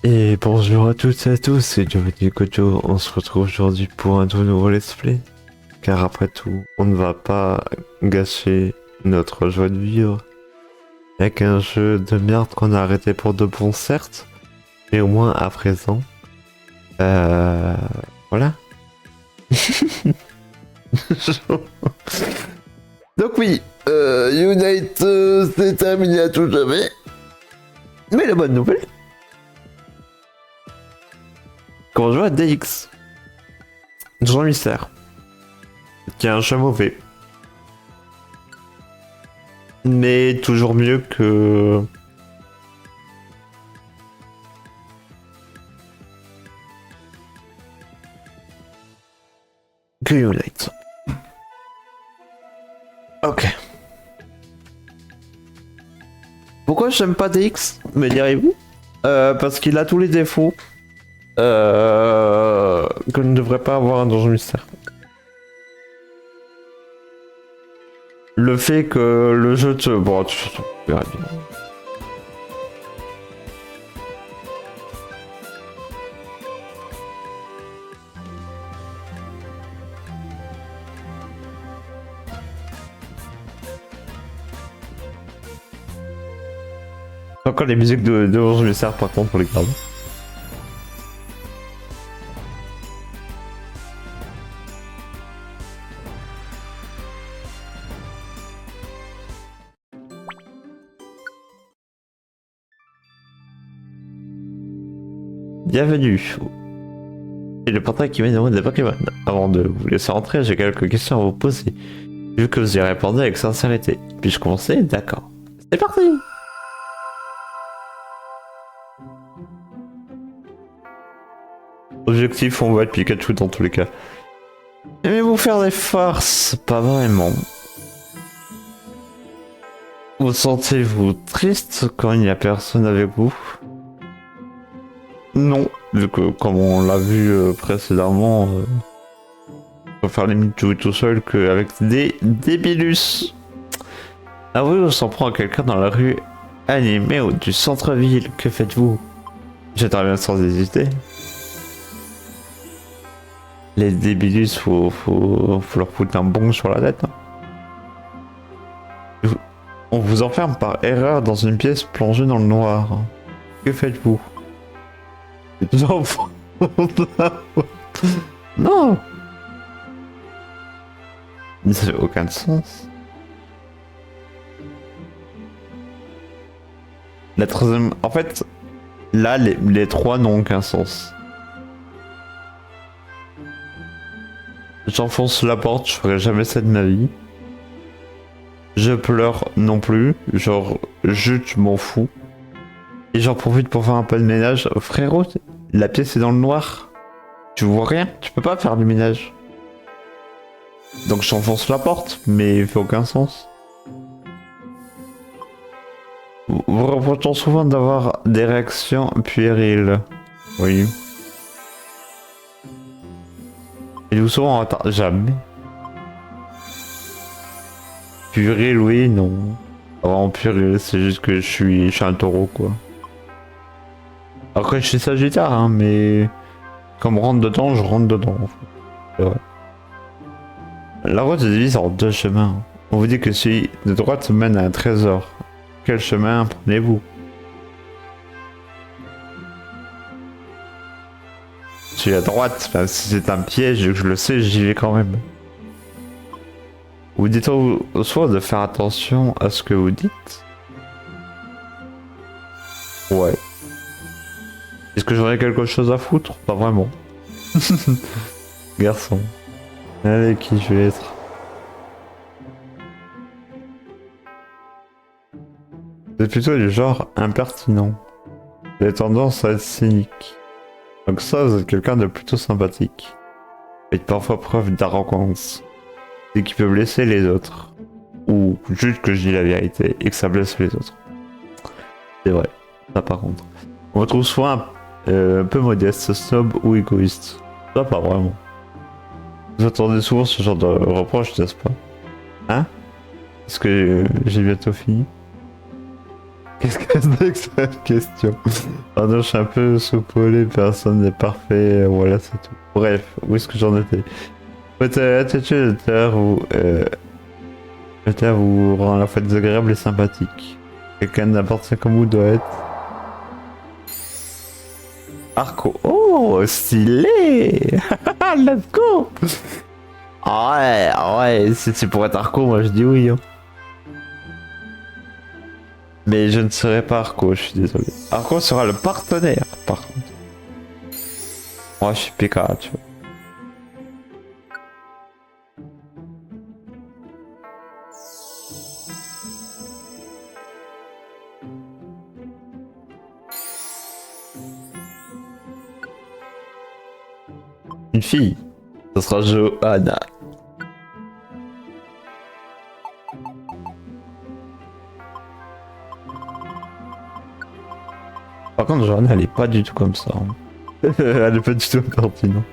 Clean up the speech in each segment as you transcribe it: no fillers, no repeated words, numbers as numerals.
Et bonjour à toutes et à tous, c'est Giovanni Kojo. On se retrouve aujourd'hui pour un tout nouveau let's play. Car après tout, on ne va pas gâcher notre joie de vivre avec un jeu de merde qu'on a arrêté pour de bon, certes, mais au moins à présent. Voilà. Donc oui, Unite c'est terminé à tout jamais. Mais la bonne nouvelle, quand on joue à DX, Jean Mystère, qui est un jeu mauvais, mais toujours mieux que Unite. Ok. Pourquoi j'aime pas DX, me direz-vous? Parce qu'il a tous les défauts que ne devrait pas avoir un donjon mystère. Le fait que le jeu te... Bon, tu verras bien. Encore les musiques de donjon mystère par contre pour les garder. Bienvenue. Et le portail qui mène au monde des Pokémon. Avant de vous laisser entrer, j'ai quelques questions à vous poser. Vu que vous y répondez avec sincérité. Puis-je commencer? D'accord. C'est parti! Objectif, on va être Pikachu dans tous les cas. Aimez-vous faire des farces? Pas vraiment. Vous sentez-vous triste quand il n'y a personne avec vous? Non, vu que comme on l'a vu précédemment, je préfère limite jouer tout seul qu'avec des débilus. Ah oui, on s'en prend à quelqu'un dans la rue animée ou du centre-ville, que faites-vous? J'interviens sans hésiter. Les débilus, faut leur foutre un bon sur la tête. Hein. On vous enferme par erreur dans une pièce plongée dans le noir. Que faites-vous? Les enfants. Non. Ça fait aucun sens. La troisième... En fait, là, les trois n'ont aucun sens. J'enfonce la porte, je ferai jamais ça de ma vie. Je pleure non plus, genre, je m'en fous. Et j'en profite pour faire un peu de ménage. Frérot, la pièce est dans le noir. Tu vois rien, tu peux pas faire du ménage. Donc j'enfonce la porte, mais il fait aucun sens. Vous reprochez souvent d'avoir des réactions puériles. Oui. Et nous souvent en retard. Jamais. Puéril, oui, non. Vraiment puéril, c'est juste que je suis un taureau, quoi. Après, je suis Sagittaire, hein, mais... Comme on rentre dedans, je rentre dedans. En fait. C'est vrai. La route se divise en deux chemins. On vous dit que celui de droite mène à un trésor. Quel chemin prenez-vous? Celui à droite, enfin, si c'est un piège, je le sais, j'y vais quand même. Vous dites au soir de faire attention à ce que vous dites? Ouais. Est-ce que j'aurais quelque chose à foutre? Pas vraiment. Garçon. Allez, qui je vais être? C'est plutôt du genre impertinent. Vous avez tendance à être cynique. Donc ça, vous êtes quelqu'un de plutôt sympathique. Faites parfois preuve d'arrogance. C'est qui peut blesser les autres. Ou juste que je dis la vérité et que ça blesse les autres. C'est vrai. Ça par contre. On retrouve souvent un peu modeste, snob ou égoïste. Ça pas vraiment. Vous attendez souvent ce genre de reproche, n'est-ce pas? Hein? Est-ce que j'ai bientôt fini? Qu'est-ce que c'est que cette question? Pardon, je suis un peu soupolé, personne n'est parfait, voilà, c'est tout. Bref, où est-ce que j'en étais? Peut-être le terre vous rend à la fois désagréable et sympathique. Quelqu'un d'important comme vous doit être. Arco. Oh, stylé! Let's go! Ah ouais, si c'est pour être Arco, moi je dis oui. Hein. Mais je ne serai pas Arco, je suis désolé. Arco sera le partenaire, par contre. Moi je suis Pikachu. Une fille. Ce sera Johanna. Par contre, Johanna, elle est pas du tout comme ça. Hein. Elle est pas du tout impertinente.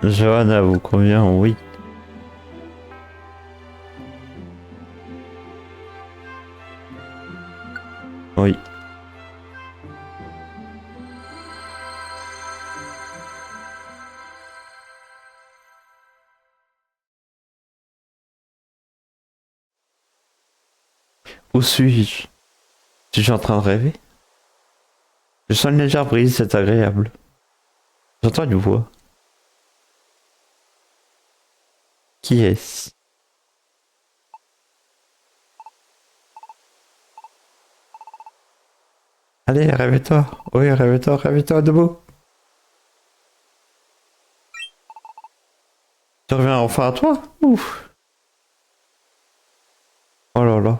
Johanna vous convient, oui. Oui. Où suis-je? Suis-je en train de rêver? Je sens une légère brise, c'est agréable. J'entends une voix. Qui est-ce? Allez, réveille-toi. Oui, réveille-toi, réveille-toi, debout. Tu reviens enfin à toi? Ouf. Oh là là.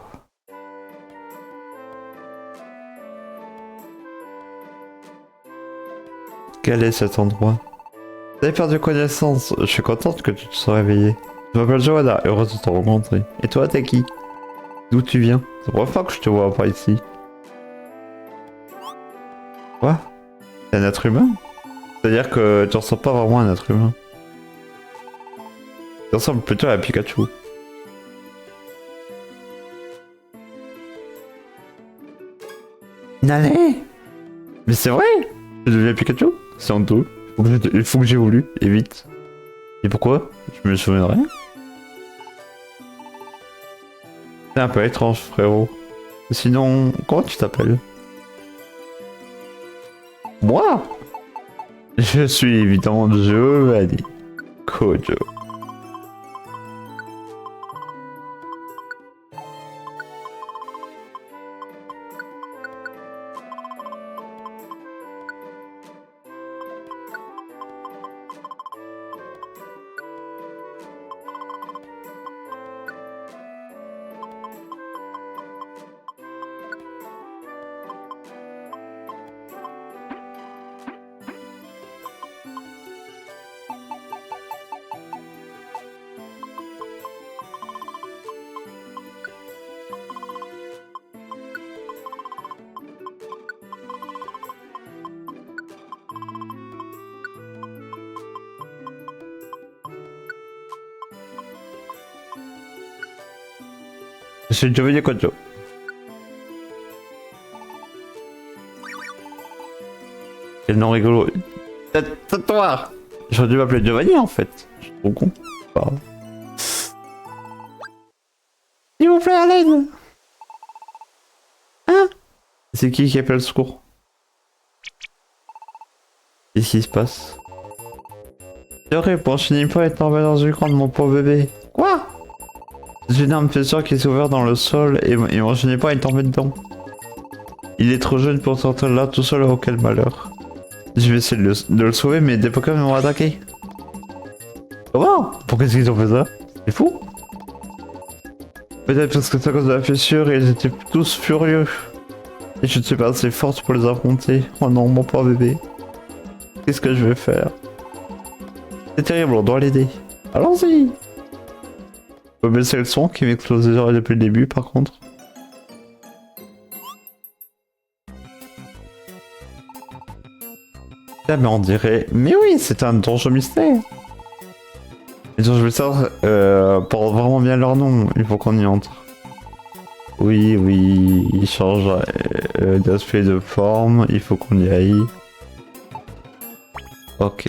Quel est cet endroit? Vous avez perdu connaissance. Je suis contente que tu te sois réveillé. Je m'appelle Johanna, heureuse de te rencontrer. Et toi, t'es qui? D'où tu viens? C'est la première fois que je te vois par ici. Quoi? T'es un être humain? C'est-à-dire que tu ressembles pas vraiment à un être humain. Tu ressembles plutôt à Pikachu. N'allez! Mais c'est vrai! Je deviens Pikachu? C'est honteux. Il faut que j'ai voulu, et vite. Et pourquoi? Je me souviens de rien. C'est un peu étrange, frérot. Sinon, comment tu t'appelles? Moi? Je suis évidemment Giovanni. Kojo. Je suis Giovanni Kojo. Quel nom rigolo. Toi! J'aurais dû m'appeler Giovanni en fait. Je suis trop con. Pardon. S'il vous plaît, à l'aide! Hein? C'est qui appelle le secours? Qu'est-ce qui se passe? C'est horrible, mon chenipan est tombé dans une grande, mon pauvre bébé. Quoi? C'est une arme fissure qui s'est ouverte dans le sol et mon chenipan est tombé dedans. Il est trop jeune pour sortir là tout seul, oh quel malheur. Je vais essayer de le sauver, mais des Pokémon m'ont attaqué. Comment? Pourquoi est-ce qu'ils ont fait ça? C'est fou. Peut-être parce que c'est à cause de la fissure et ils étaient tous furieux. Et je ne suis pas assez forte pour les affronter. Oh non, mon pauvre bébé. Qu'est-ce que je vais faire? C'est terrible, on doit l'aider. Allons-y! Faut baisser le son qui m'explose les oreilles depuis le début par contre. Ah, mais on dirait... Mais oui, c'est un donjon mystère. Les donjons mystères portent vraiment bien leur nom. Il faut qu'on y entre. Oui, oui, il change d'aspect, de forme. Il faut qu'on y aille. Ok.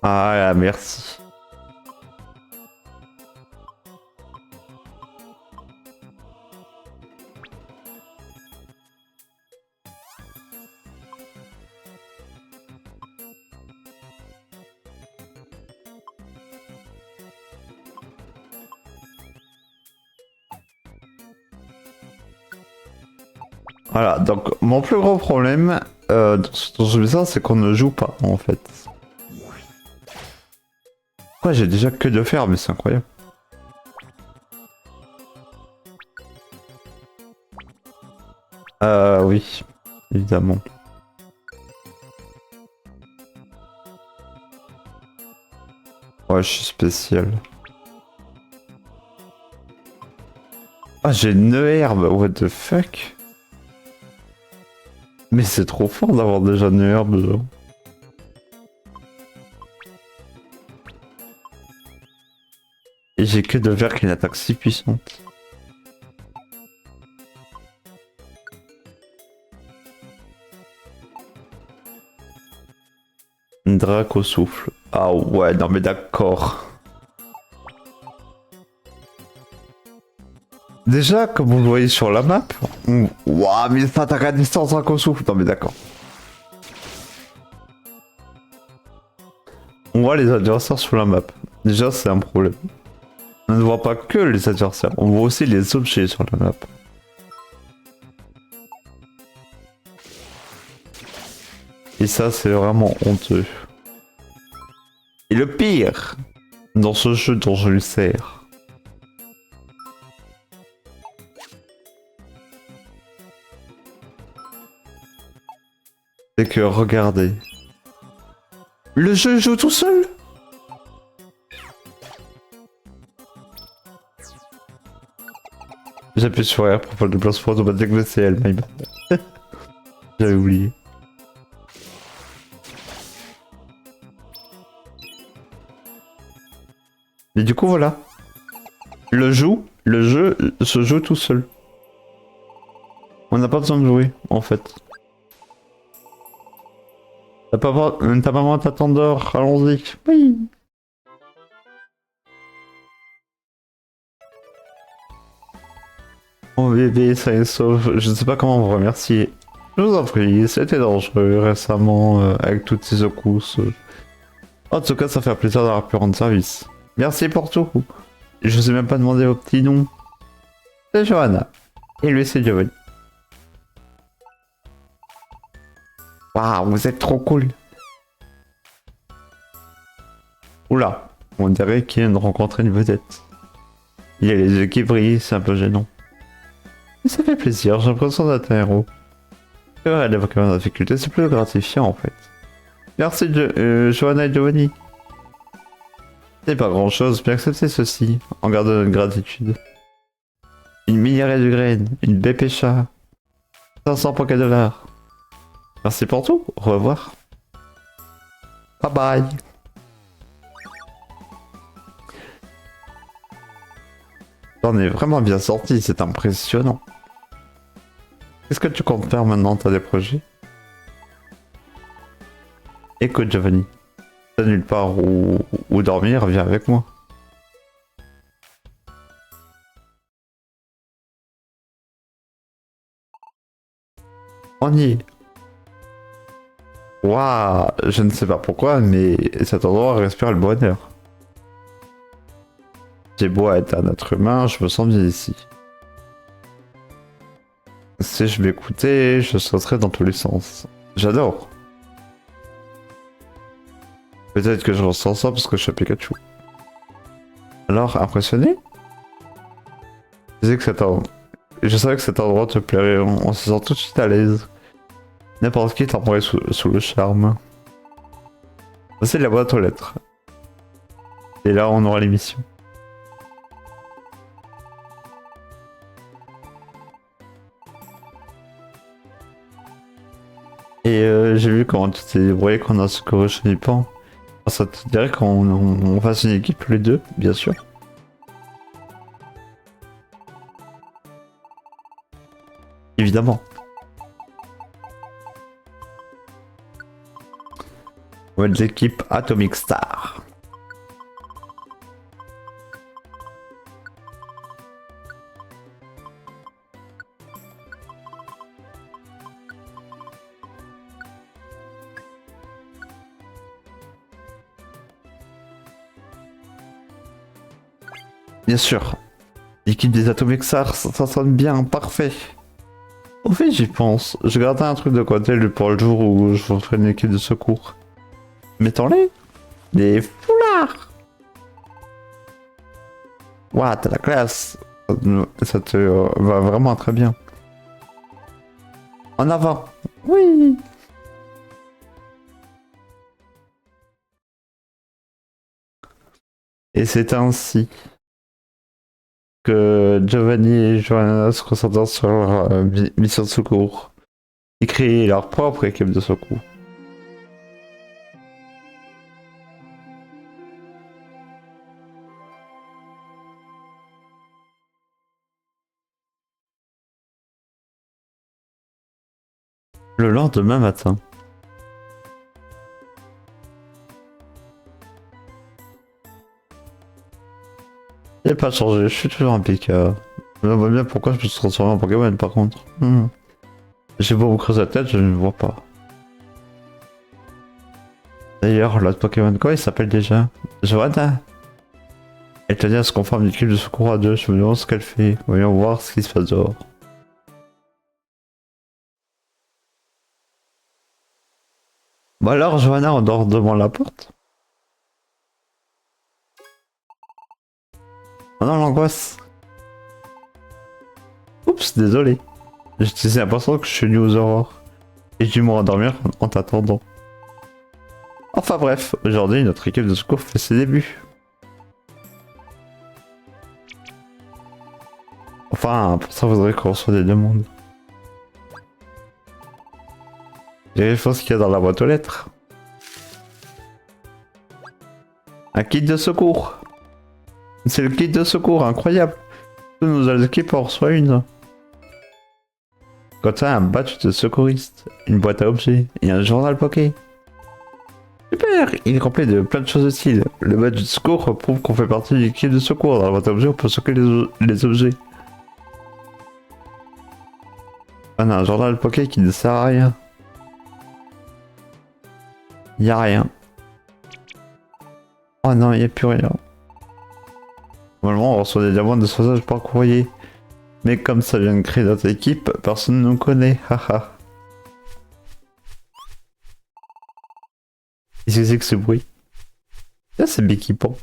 Ah, merci. Voilà, donc mon plus gros problème dans ce jeu, c'est qu'on ne joue pas en fait. Pourquoi j'ai déjà que de faire, mais c'est incroyable. Oui, évidemment. Ouais, je suis spécial. Ah, j'ai une herbe, what the fuck? Mais c'est trop fort d'avoir déjà une herbe, genre. Et j'ai que de verre qui est une attaque si puissante. Une drac au souffle. Ah ouais, non mais d'accord. Déjà, comme vous le voyez sur la map, waouh, mais ça attaque à distance drac au souffle. Non mais d'accord. On voit les adversaires sur la map. Déjà, c'est un problème. On ne voit pas que les adversaires, on voit aussi les objets sur la map. Et ça, c'est vraiment honteux. Et le pire, dans ce jeu dont je lui sers, c'est que regardez, le jeu joue tout seul. J'appuie sur R pour faire le déplacement automatique de CL, my bad. J'avais oublié. Mais du coup voilà. Le jeu se joue tout seul. On n'a pas besoin de jouer, en fait. T'as pas vraiment t'attendre, allons-y. Oui. Oh bébé, ça est sauf. Je ne sais pas comment vous remercier. Je vous en prie, c'était dangereux récemment avec toutes ces secousses. En tout cas, ça fait plaisir d'avoir pu rendre service. Merci pour tout. Je vous ai même pas demandé vos petits noms. C'est Johanna. Et lui, c'est Giovanni. Waouh, vous êtes trop cool. Oula, on dirait qu'il vient de rencontrer une vedette. Il a les yeux qui brillent, c'est un peu gênant. Mais ça fait plaisir, j'ai l'impression d'être un héros. C'est vrai, d'évoquer ma difficulté, c'est plus gratifiant en fait. Merci Johanna et Giovanni. C'est pas grand chose, mais acceptez ceci, en gardant notre gratitude. Une milliardaire de graines, une bépécha, 500 pockets $. Merci pour tout, au revoir. Bye bye. T'en es vraiment bien sorti, c'est impressionnant. Qu'est-ce que tu comptes faire maintenant? T'as des projets? Écoute Giovanni, t'as nulle part où dormir, viens avec moi. On y est. Waouh, je ne sais pas pourquoi, mais cet endroit respire le bonheur. J'ai beau être un être humain, je me sens bien ici. Si je m'écoutais, je sauterais dans tous les sens. J'adore. Peut-être que je ressens ça parce que je suis Pikachu. Alors, impressionné? Je savais que cet endroit te plairait, on se sent tout de suite à l'aise. N'importe qui t'envoie sous le charme. Voici la boîte aux lettres. Et là, on aura l'émission. Et j'ai vu comment tu t'es débrouillé qu'on a secouru Chenipan. Ça te dirait qu'on fasse une équipe tous les deux, bien sûr. Évidemment. On va être l'équipe Atomic Star. Bien sûr. L'équipe des Atomic Stars, ça sonne bien, parfait. Au fait, j'y pense. Je gardais un truc de côté pour le jour où je ferai une équipe de secours. Mettons-les. Des foulards. Ouah, t'as la classe. Ça te va vraiment très bien. En avant. Oui. Et c'est ainsi que Giovanni et Johanna se concentrent sur leur mission de secours et créent leur propre équipe de secours. Le lendemain matin. J'ai pas changé, je suis toujours un Pika. Je vois bien pourquoi je me suis transformé en Pokémon par contre. J'ai beau me creuser la tête, je ne vois pas. D'ailleurs, l'autre Pokémon quoi il s'appelle déjà Johanna. Elle tenait à se conformer une équipe de secours à deux, je me demande ce qu'elle fait. Voyons voir ce qui se passe dehors. Bah alors Johanna, on dort devant la porte. Oh non, l'angoisse. Oups, désolé. J'étais l'impression que je suis venu aux aurores. Et j'ai dû me rendormir en t'attendant. Enfin bref, aujourd'hui notre équipe de secours fait ses débuts. Enfin, pour ça, faudrait qu'on reçoive des demandes. Vérifions ce qu'il y a dans la boîte aux lettres. Un kit de secours. C'est le kit de secours, incroyable. Tous nos équipes en reçoit une. Quand t'as un badge de secouriste, une boîte à objets et un journal poké. Super, il est complet de plein de choses utiles. Le badge de secours prouve qu'on fait partie de l'équipe de secours. Dans la boîte à objets, on peut stocker les objets. On a un journal poké qui ne sert à rien. Y a rien. Oh non, y a plus rien. Normalement, on reçoit des demandes de sauvetage par courrier. Mais comme ça vient de créer notre équipe, personne ne nous connaît. Haha. Qu'est-ce que c'est que ce bruit? Ça, c'est Bikipan.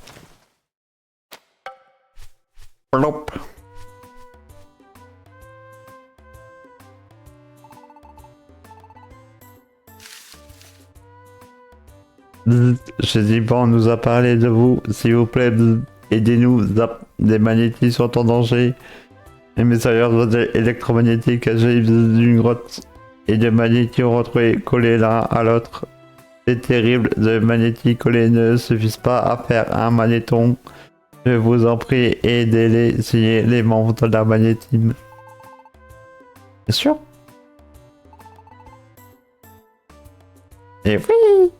Plop. Je dis bon, on nous a parlé de vous, s'il vous plaît, aidez-nous, des magnétiques sont en danger. Les messagers électromagnétiques âgés d'une grotte et de magnétiques retrouvés collés l'un à l'autre. C'est terrible, de magnétiques collés ne suffisent pas à faire un magnéton. Je vous en prie, aidez-les, signez les membres de la magnétime. Bien sûr. Et oui.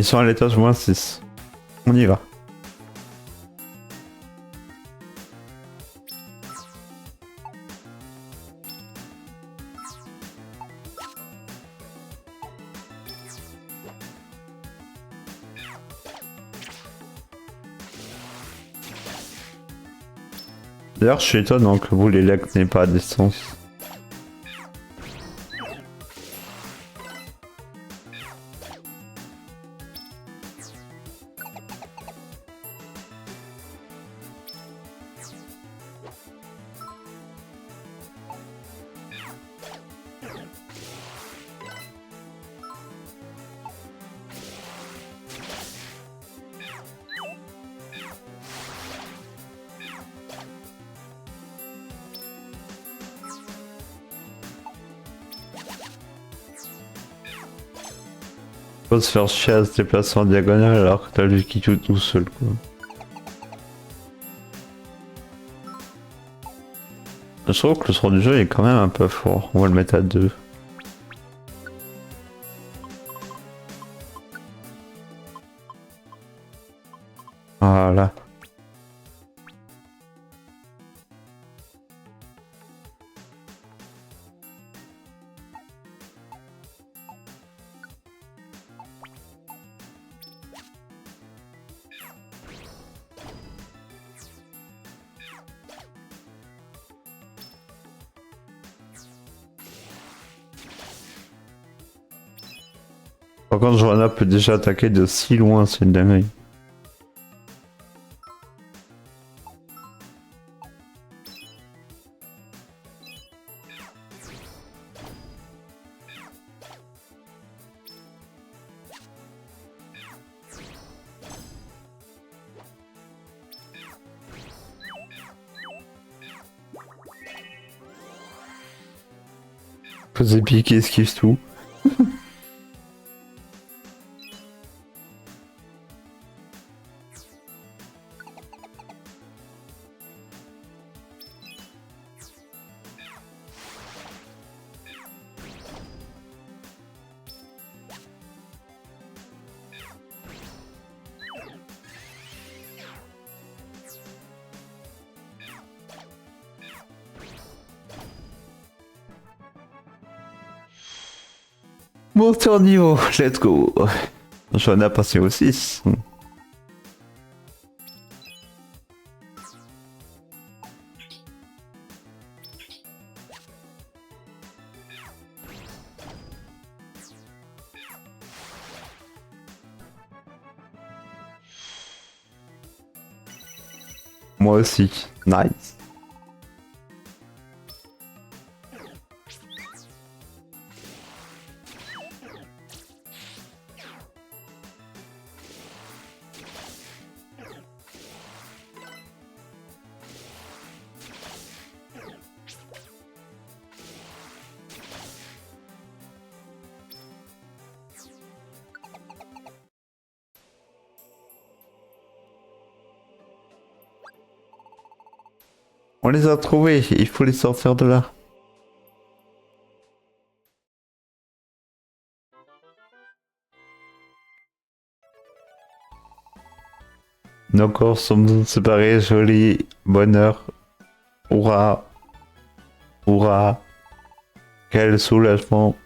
Ils sont à l'étage -6. On y va. D'ailleurs, je suis étonnant que vous les lacs n'ayez pas à distance. Faut se faire chier à se déplacer en diagonale alors que t'as lui qui joue tout seul quoi. Je trouve que le son du jeu est quand même un peu fort. On va le mettre à 2. Voilà. Par contre, Johanna peut déjà attaquer de si loin, c'est une dinguerie. Faisait piquer, esquive tout. Monter en niveau, let's go. Johanna passé au 6. Moi aussi. Nice. On les a trouvés, il faut les sortir de là. Nos corps sont séparés, joli, bonheur. Hurrah. Hurrah. Quel soulagement.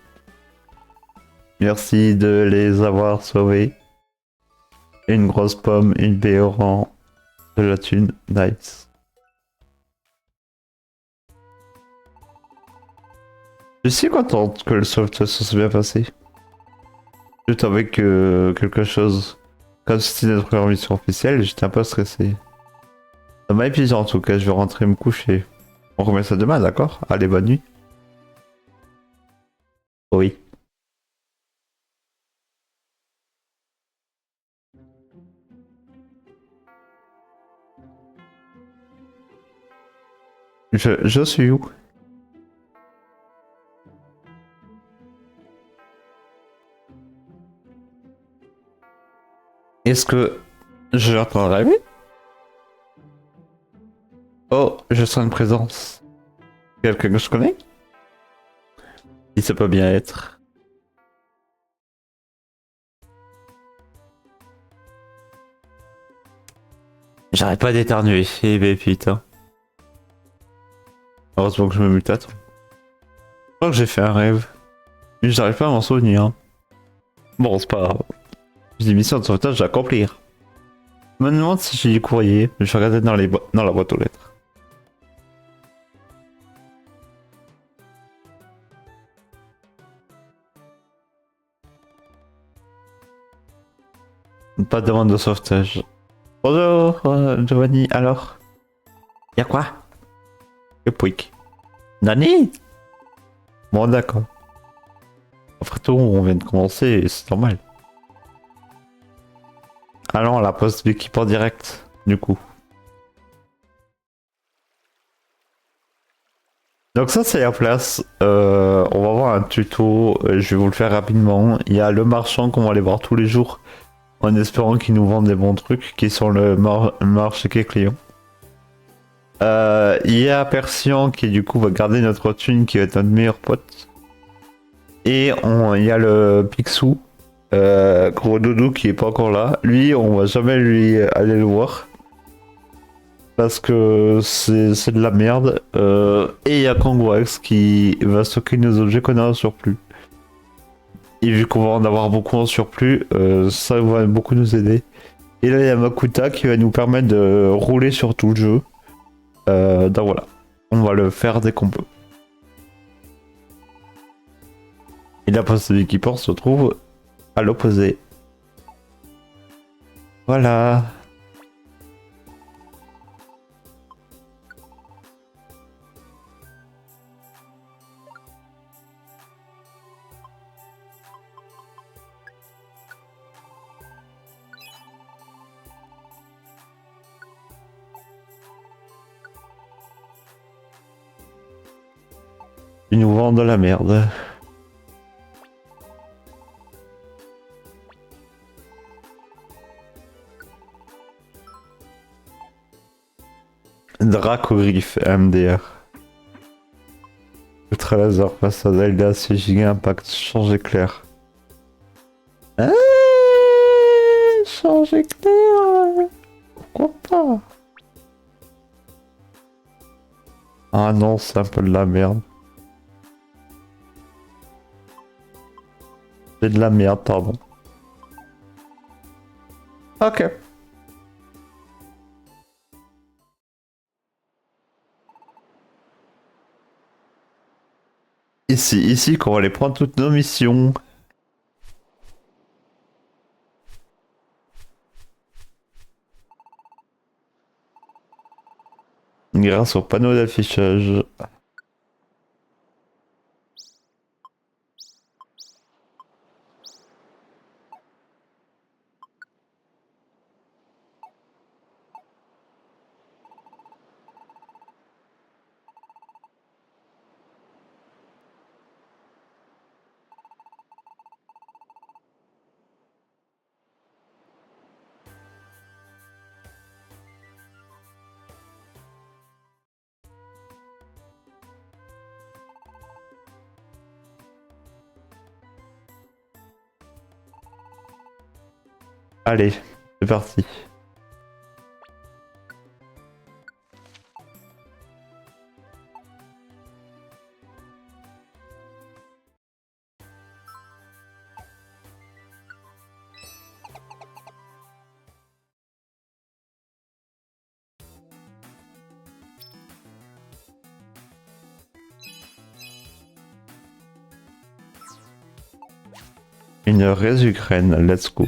Merci de les avoir sauvés. Une grosse pomme, une baie au rang de la thune. Nice. Je suis contente que le sauvetage s'est bien passé. Juste avec quelque chose comme si c'était notre première mission officielle, j'étais un peu stressé. Ça m'a épuisé en tout cas, je vais rentrer me coucher. On remet ça demain, d'accord? Allez, bonne nuit. Oui. Je suis où? Est-ce que je l'entends rêver? Oh, je sens une présence. Quelqu'un que je connais? Il ça peut bien être. J'arrête pas d'éternuer. Eh ben putain. Heureusement que je me mute à temps. Je crois que j'ai fait un rêve. Mais j'arrive pas à m'en souvenir. Bon, c'est pas grave. J'ai des missions de sauvetage à accomplir. Je me demande si j'ai du courrier. Je vais regarder dans la boîte aux lettres. Pas de demande de sauvetage. Bonjour, Giovanni, alors? Y'a quoi? Que pouic. Nani? Bon, d'accord. Après tout, on vient de commencer, c'est normal. Allons à la poste d'équipe en direct, du coup. Donc ça c'est la place. On va voir un tuto. Je vais vous le faire rapidement. Il y a le marchand qu'on va aller voir tous les jours en espérant qu'il nous vende des bons trucs qui sont le marché qui est client. Il y a Persian qui du coup va garder notre thune qui va être notre meilleur pote. Et il y a le Picsou, gros doudou qui est pas encore là. Lui, on va jamais lui aller le voir. Parce que c'est de la merde. Et il y a Kangwax qui va stocker nos objets qu'on a en surplus. Et vu qu'on va en avoir beaucoup en surplus, ça va beaucoup nous aider. Et là, il y a Makuta qui va nous permettre de rouler sur tout le jeu. Donc voilà, on va le faire dès qu'on peut. Et la poste d'équipement se trouve à l'opposé. Voilà. Ils nous vendent de la merde. Dracogriffe MDR. Ultra laser face à Zelda, c'est giga impact, changer clair. Ah, changer clair. Pourquoi pas? Ah non, c'est un peu de la merde. C'est de la merde, pardon. Ok. Ici qu'on va aller prendre toutes nos missions. Grâce au panneau d'affichage. Allez, c'est parti. Une résucrène, let's go.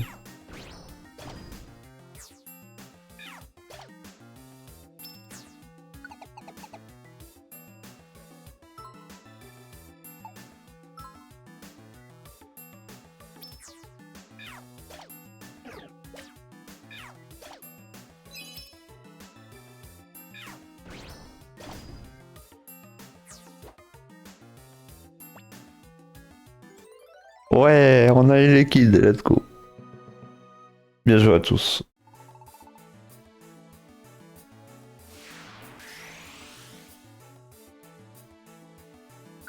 Ouais, on a eu les kills, let's go. Bien joué à tous.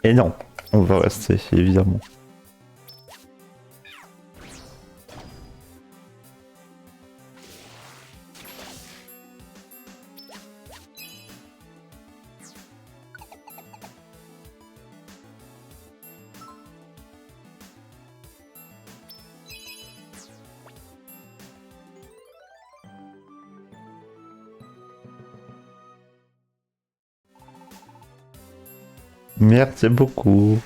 Et non, on va rester, évidemment. Merci beaucoup.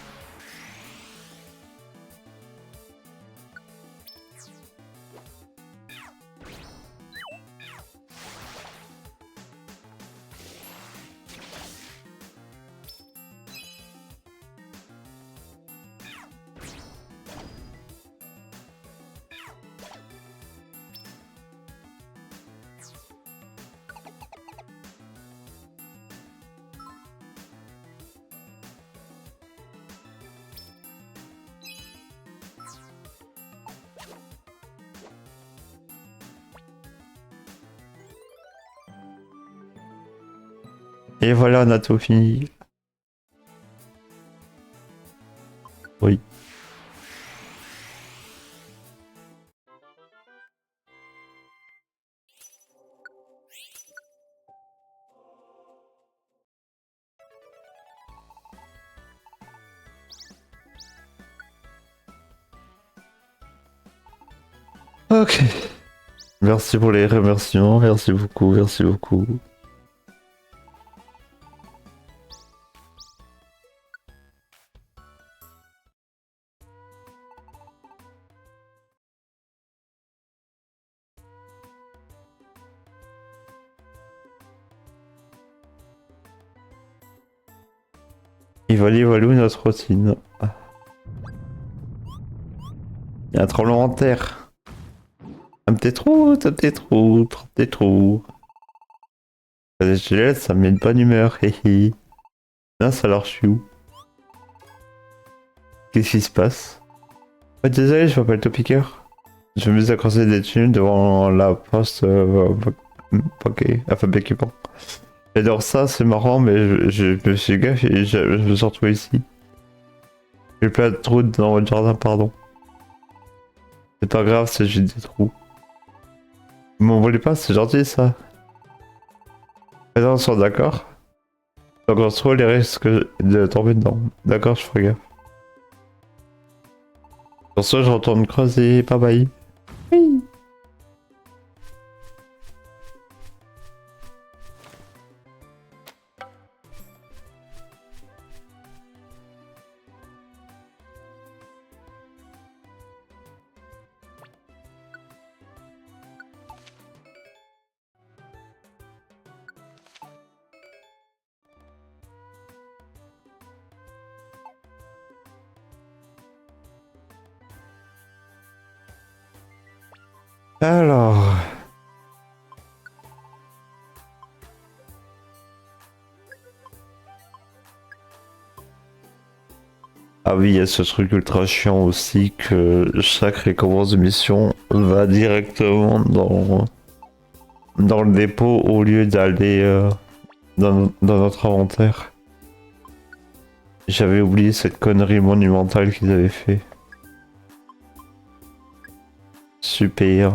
Et voilà, on a tout fini. Oui. Ok. Merci pour les remerciements, merci beaucoup, merci beaucoup. Et voilà notre routine. Il y a un tremblement de terre. Un petit trou, un petit trou, un petit trou. Les gilets, ça me met une bonne humeur, héhé. Mince alors, je suis où? Qu'est-ce qui se passe? Ouais, désolé, je m'appelle Topiqueur. Je me suis accroché des thunes devant la poste paquet, alphabet équipant. J'adore ça, c'est marrant, mais je me suis gaffé et je me suis retrouvé ici. J'ai plein de trous dans votre jardin, pardon. C'est pas grave, c'est juste des trous. Vous m'en voulez pas, c'est gentil ça. Attention, d'accord? Donc on se trouve les risques de tomber dedans. D'accord, je ferai gaffe. Sur ce, je retourne creuser, bye bye. Oui. Alors... Ah oui, il y a ce truc ultra chiant aussi que chaque récompense de mission va directement dans le dépôt au lieu d'aller dans notre inventaire. J'avais oublié cette connerie monumentale qu'ils avaient fait. Super.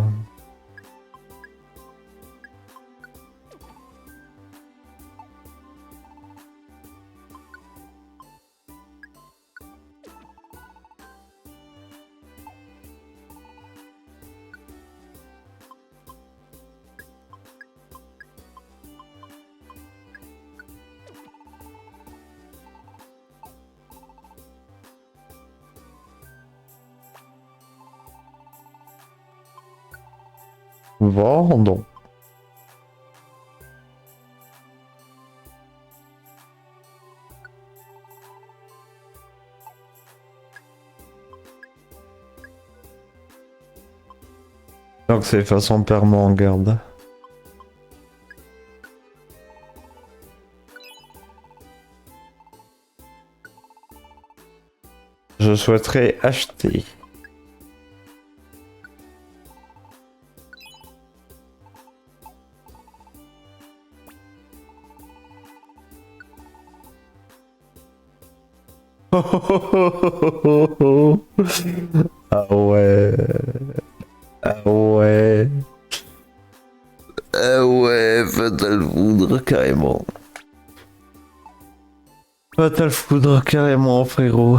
Vendons. Donc c'est façon permanent en garde. Je souhaiterais acheter. Ah ouais. Ah ouais. Ah ouais, Fatal Foudre carrément. Fatal Foudre carrément, frérot.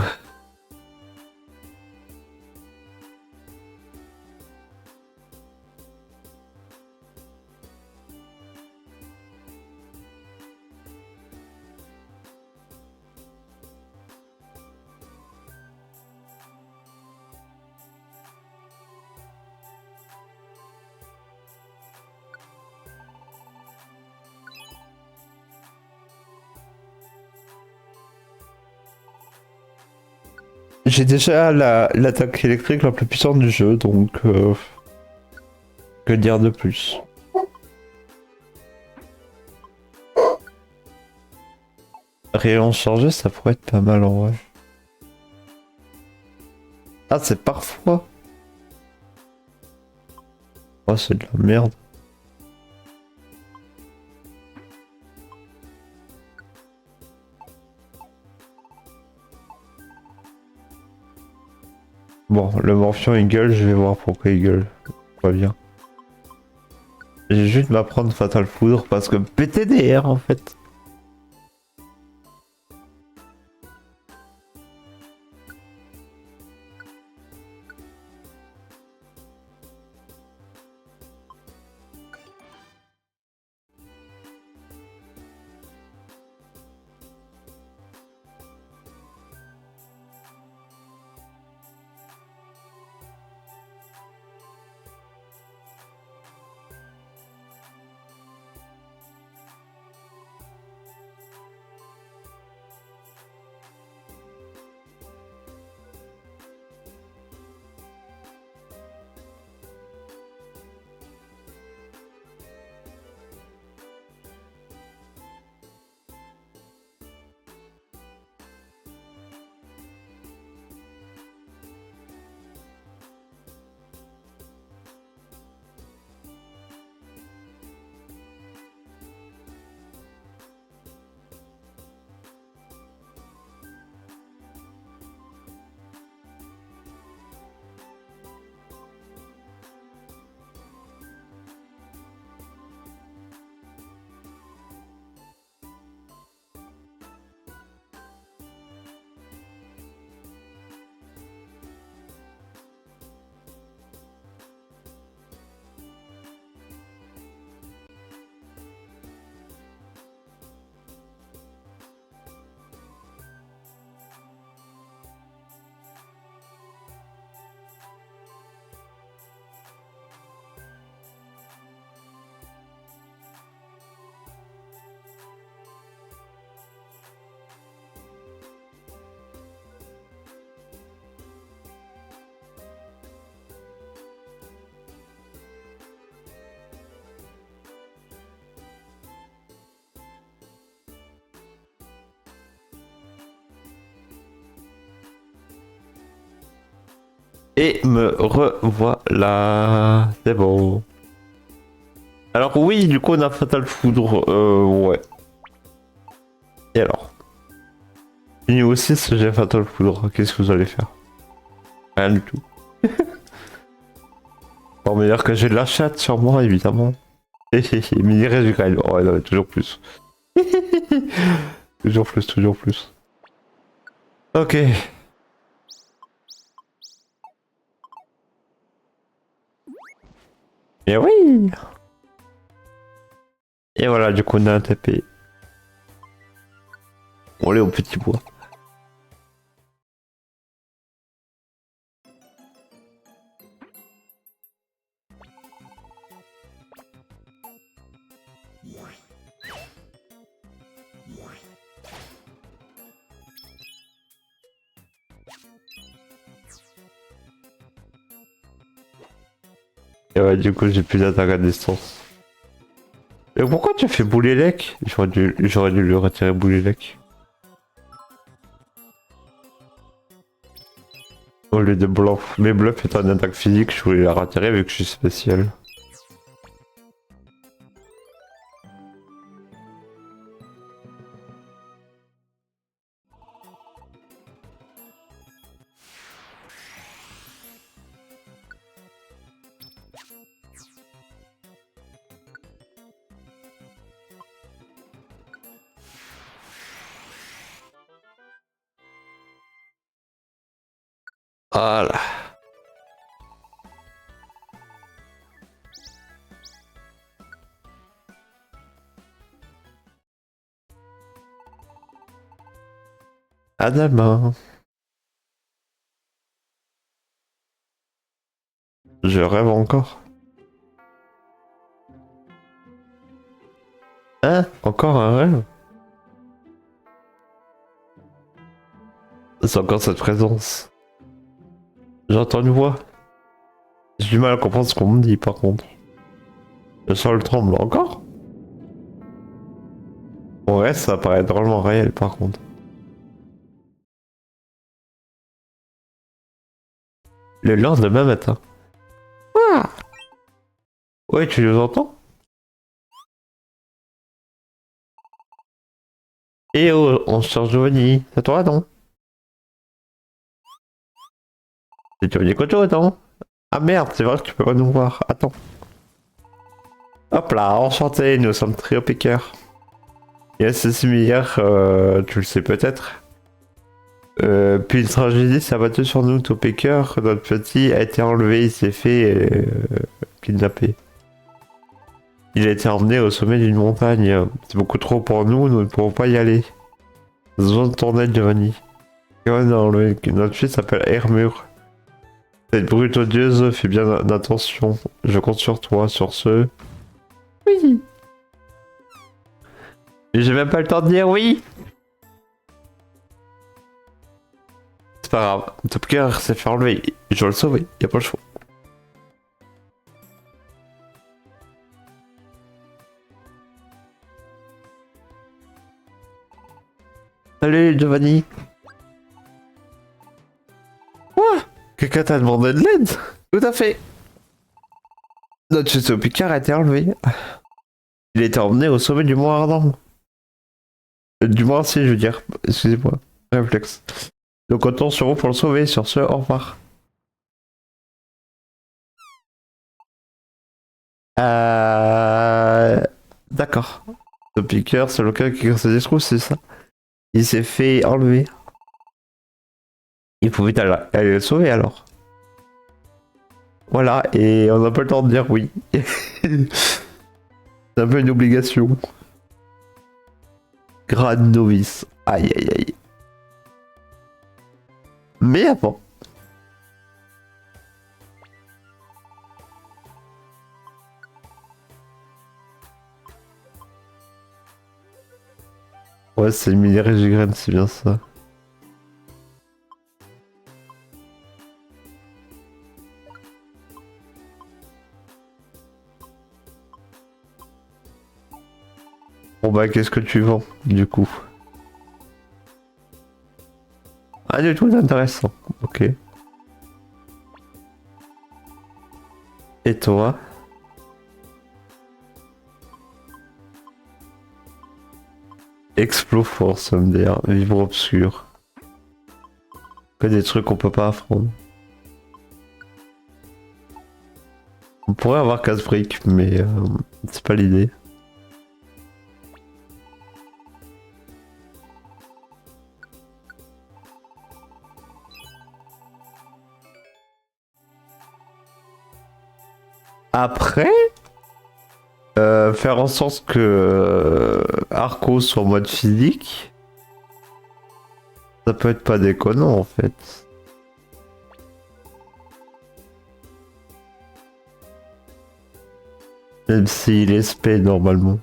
J'ai déjà l'attaque électrique la plus puissante du jeu, donc que dire de plus? Rayon chargé, ça pourrait être pas mal en vrai. Ah, c'est parfois. Oh, c'est de la merde. Bon, le morpion il gueule, je vais voir pourquoi il gueule. Pas bien. J'ai juste m'apprendre Fatal Foudre parce que PTDR en fait. Et me revoilà. C'est bon. Alors oui, du coup on a Fatal Foudre. Ouais. Et alors? Niveau 6, j'ai Fatal Foudre. Qu'est-ce que vous allez faire? Rien du tout. Bon, meilleur que j'ai de la chatte sur moi, évidemment. Mini reste du gagne. Ouais, non, toujours plus. Toujours plus, toujours plus. Ok. Et oui! Et voilà, du coup on a un TP. On est au petit bois. Et ouais, du coup j'ai plus d'attaque à distance. Et pourquoi tu as fait Boulélec? J'aurais dû lui retirer Boulélec. Au lieu de Bluff. Mais Bluff est en attaque physique, je voulais la retirer vu que je suis spécial. Voilà. À demain. Je rêve encore. Hein? Encore un rêve? C'est encore cette présence. J'entends une voix. J'ai du mal à comprendre ce qu'on me dit par contre. Le sol tremble encore? Mon reste, ça paraît drôlement réel par contre. Le lendemain matin. Ah! Ouais, tu nous entends? Eh oh, on se rejoignit. C'est toi, non? Et tu veux dire Koto, non? Ah merde, c'est vrai que tu peux pas nous voir. Attends. Hop là, enchanté, nous sommes trio piqueurs. Et c'est similaire, tu le sais peut-être. Puis une tragédie s'est abattue sur nous, tout piqueur. Notre petit a été enlevé, il s'est fait kidnapper. Il a été emmené au sommet d'une montagne. C'est beaucoup trop pour nous, nous ne pouvons pas y aller. Besoin de ton aide, Giovanni. Notre fils s'appelle Hermure. Cette brute odieuse fait bien attention. Je compte sur toi, sur ce. Oui. Mais j'ai même pas le temps de dire oui. C'est pas grave. Top Gear s'est fait enlever. Je dois le sauver. Y a pas le choix. Salut Giovanni. Quoi? Quelqu'un t'a demandé de l'aide? Tout à fait. Notre château Picard a été enlevé. Il a été emmené au sommet du mont Ardent. Du moins, si, je veux dire. Excusez-moi. Réflexe. Donc, comptons sur vous pour le sauver. Sur ce, au revoir. D'accord. Le piqueur, c'est lequel qui casse des trous, c'est ça? Il s'est fait enlever. Il pouvait aller le sauver alors. Voilà, et on n'a pas le temps de dire oui. C'est un peu une obligation. Grade novice. Aïe aïe aïe. Mais avant. Ouais, c'est une mini Regigraine, c'est bien ça. Bon bah, qu'est-ce que tu vends, du coup? Ah, du tout, c'est intéressant. Ok. Et toi? Exploforce, MDR, vivre obscur. Que des trucs qu'on peut pas affronter. On pourrait avoir casse-briques, mais c'est pas l'idée. Après, faire en sorte que Arco soit en mode physique, ça peut être pas déconnant en fait. Même s'il est spé normalement.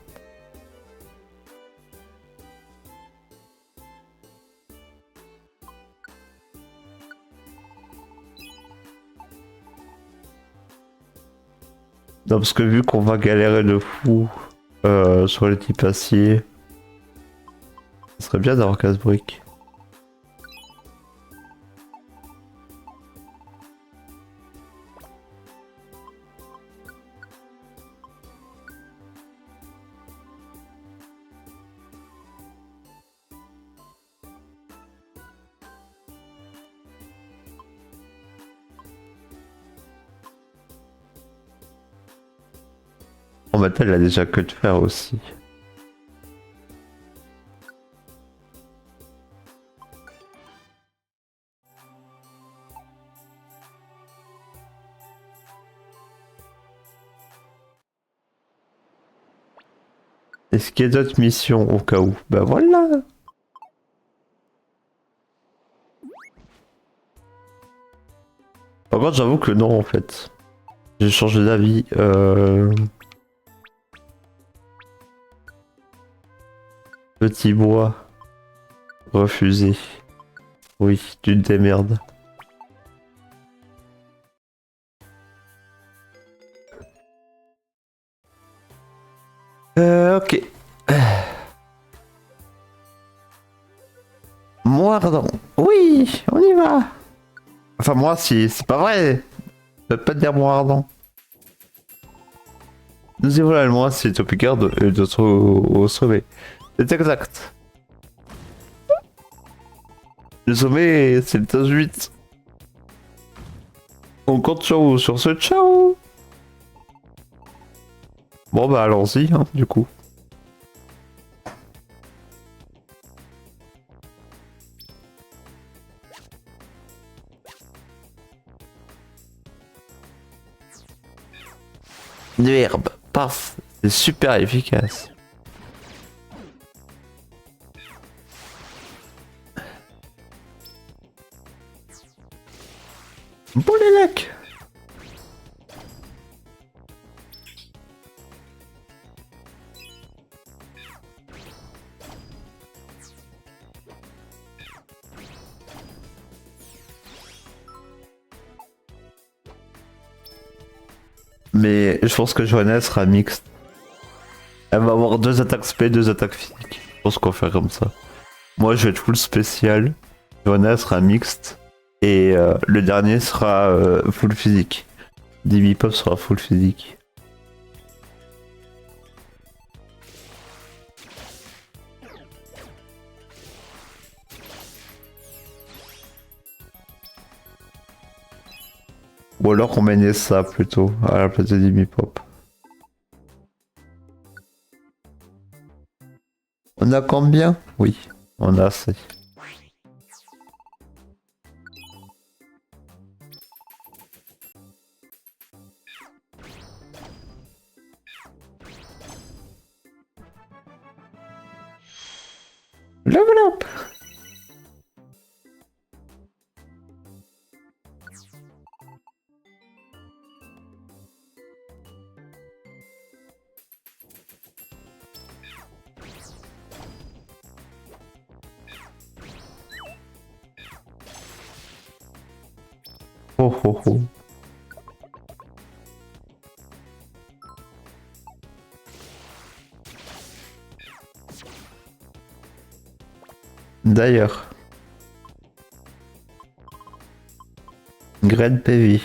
Non, parce que vu qu'on va galérer de fou sur les types acier, ce serait bien d'avoir casse-briques. En fait, elle a déjà que de faire aussi. Est-ce qu'il y a d'autres missions au cas où? Bah voilà. Par contre, j'avoue que non en fait. J'ai changé d'avis. Petit bois. Refusé. Oui, tu te démerdes. Ok. Moardon. Oui, on y va. Enfin, moi, si, c'est pas vrai. Je peux pas te dire Moardon. Nous y voilà, moi, c'est au Picard d'autres au sommet. C'est exact. Le sommet, c'est le étage 8. On compte sur vous sur ce ciao. Bon bah allons-y hein, du coup. De herbe, paf, c'est super efficace. Bon les lacs. Mais je pense que Johanna sera mixte. Elle va avoir 2 attaques spé, 2 attaques physiques. Je pense qu'on va faire comme ça. Moi je vais être full spécial. Johanna sera mixte. Et le dernier sera full physique. Divi Pop sera full physique. Ou alors on met ça plutôt à la place de Divi Pop. On a combien? Oui, on a assez. Level up! Oh oh oh. D'ailleurs. Graine PV.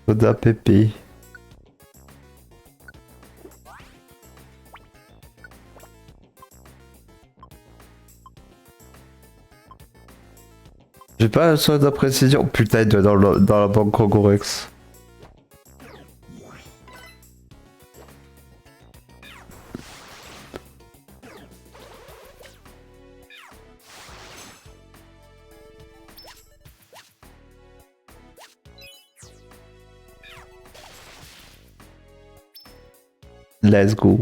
Soda PP. J'ai pas le soin de précision. Putain, il doit être dans la banque Concorex. Let's go.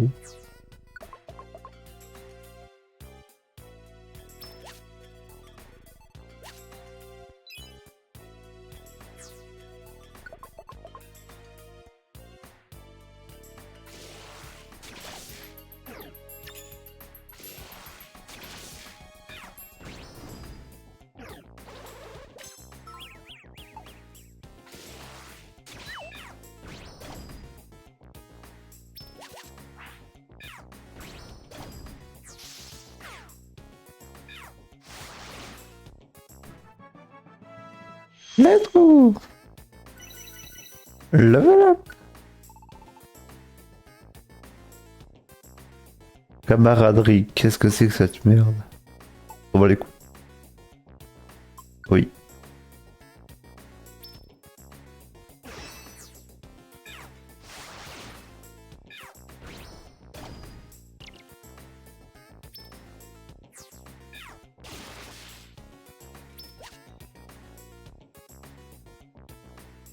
Let's go. Level up. Camaraderie, qu'est-ce que c'est que cette merde? On va les coups. Oui.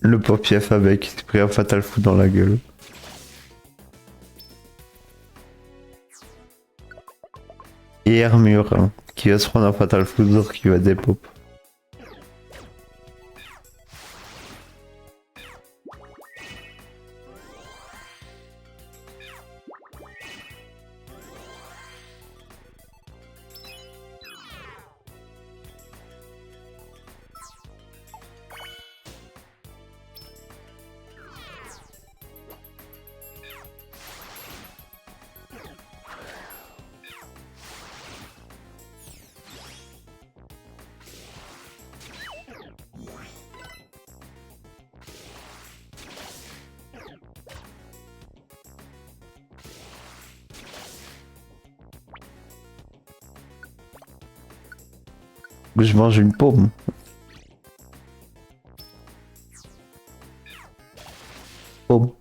Le papier alphabet qui s'est pris un fatal foot dans la gueule. Et Hermure hein, qui va se prendre un fatal foot qui va dépop. Je mange une pomme. Pomme.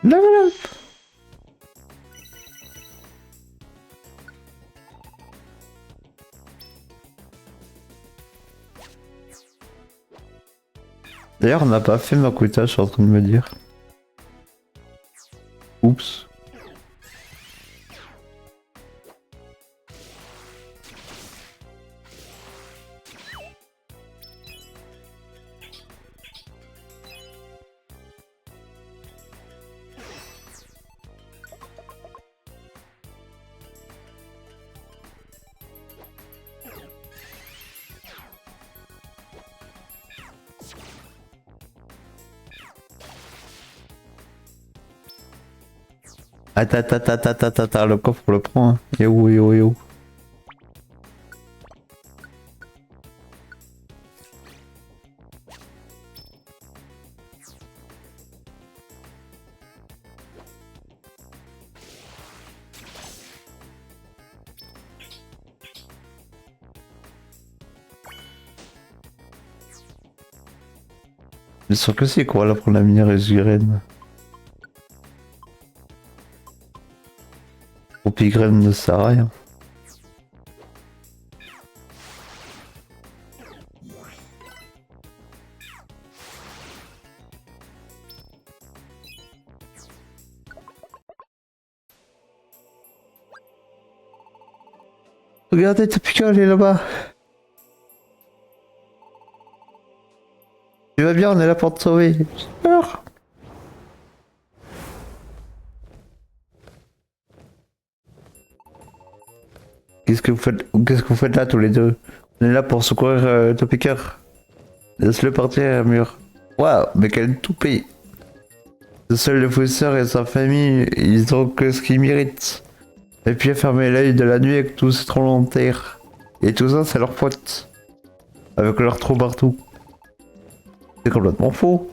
Level up. D'ailleurs, on n'a pas fait Makuta, je suis en train de me dire. Oups. Attends, le coffre on le prend. Hein. Et où. Bien sûr que c'est quoi là pour la minière Esgren. Opigraine ne sert à rien. Regardez, Topika, elle est là-bas. Tu vas bien, on est là pour te sauver. J'ai peur. Qu'est-ce que vous faites là tous les deux? On est là pour secourir Topika. Laisse-le partir, mur. Waouh, mais quel toupet. Seul le fouisseur et sa famille, ils ont que ce qu'ils méritent. Et puis à fermer l'œil de la nuit avec tous ces tremblements de terre. Et tout ça, c'est leur faute. Avec leurs trous partout. C'est complètement faux.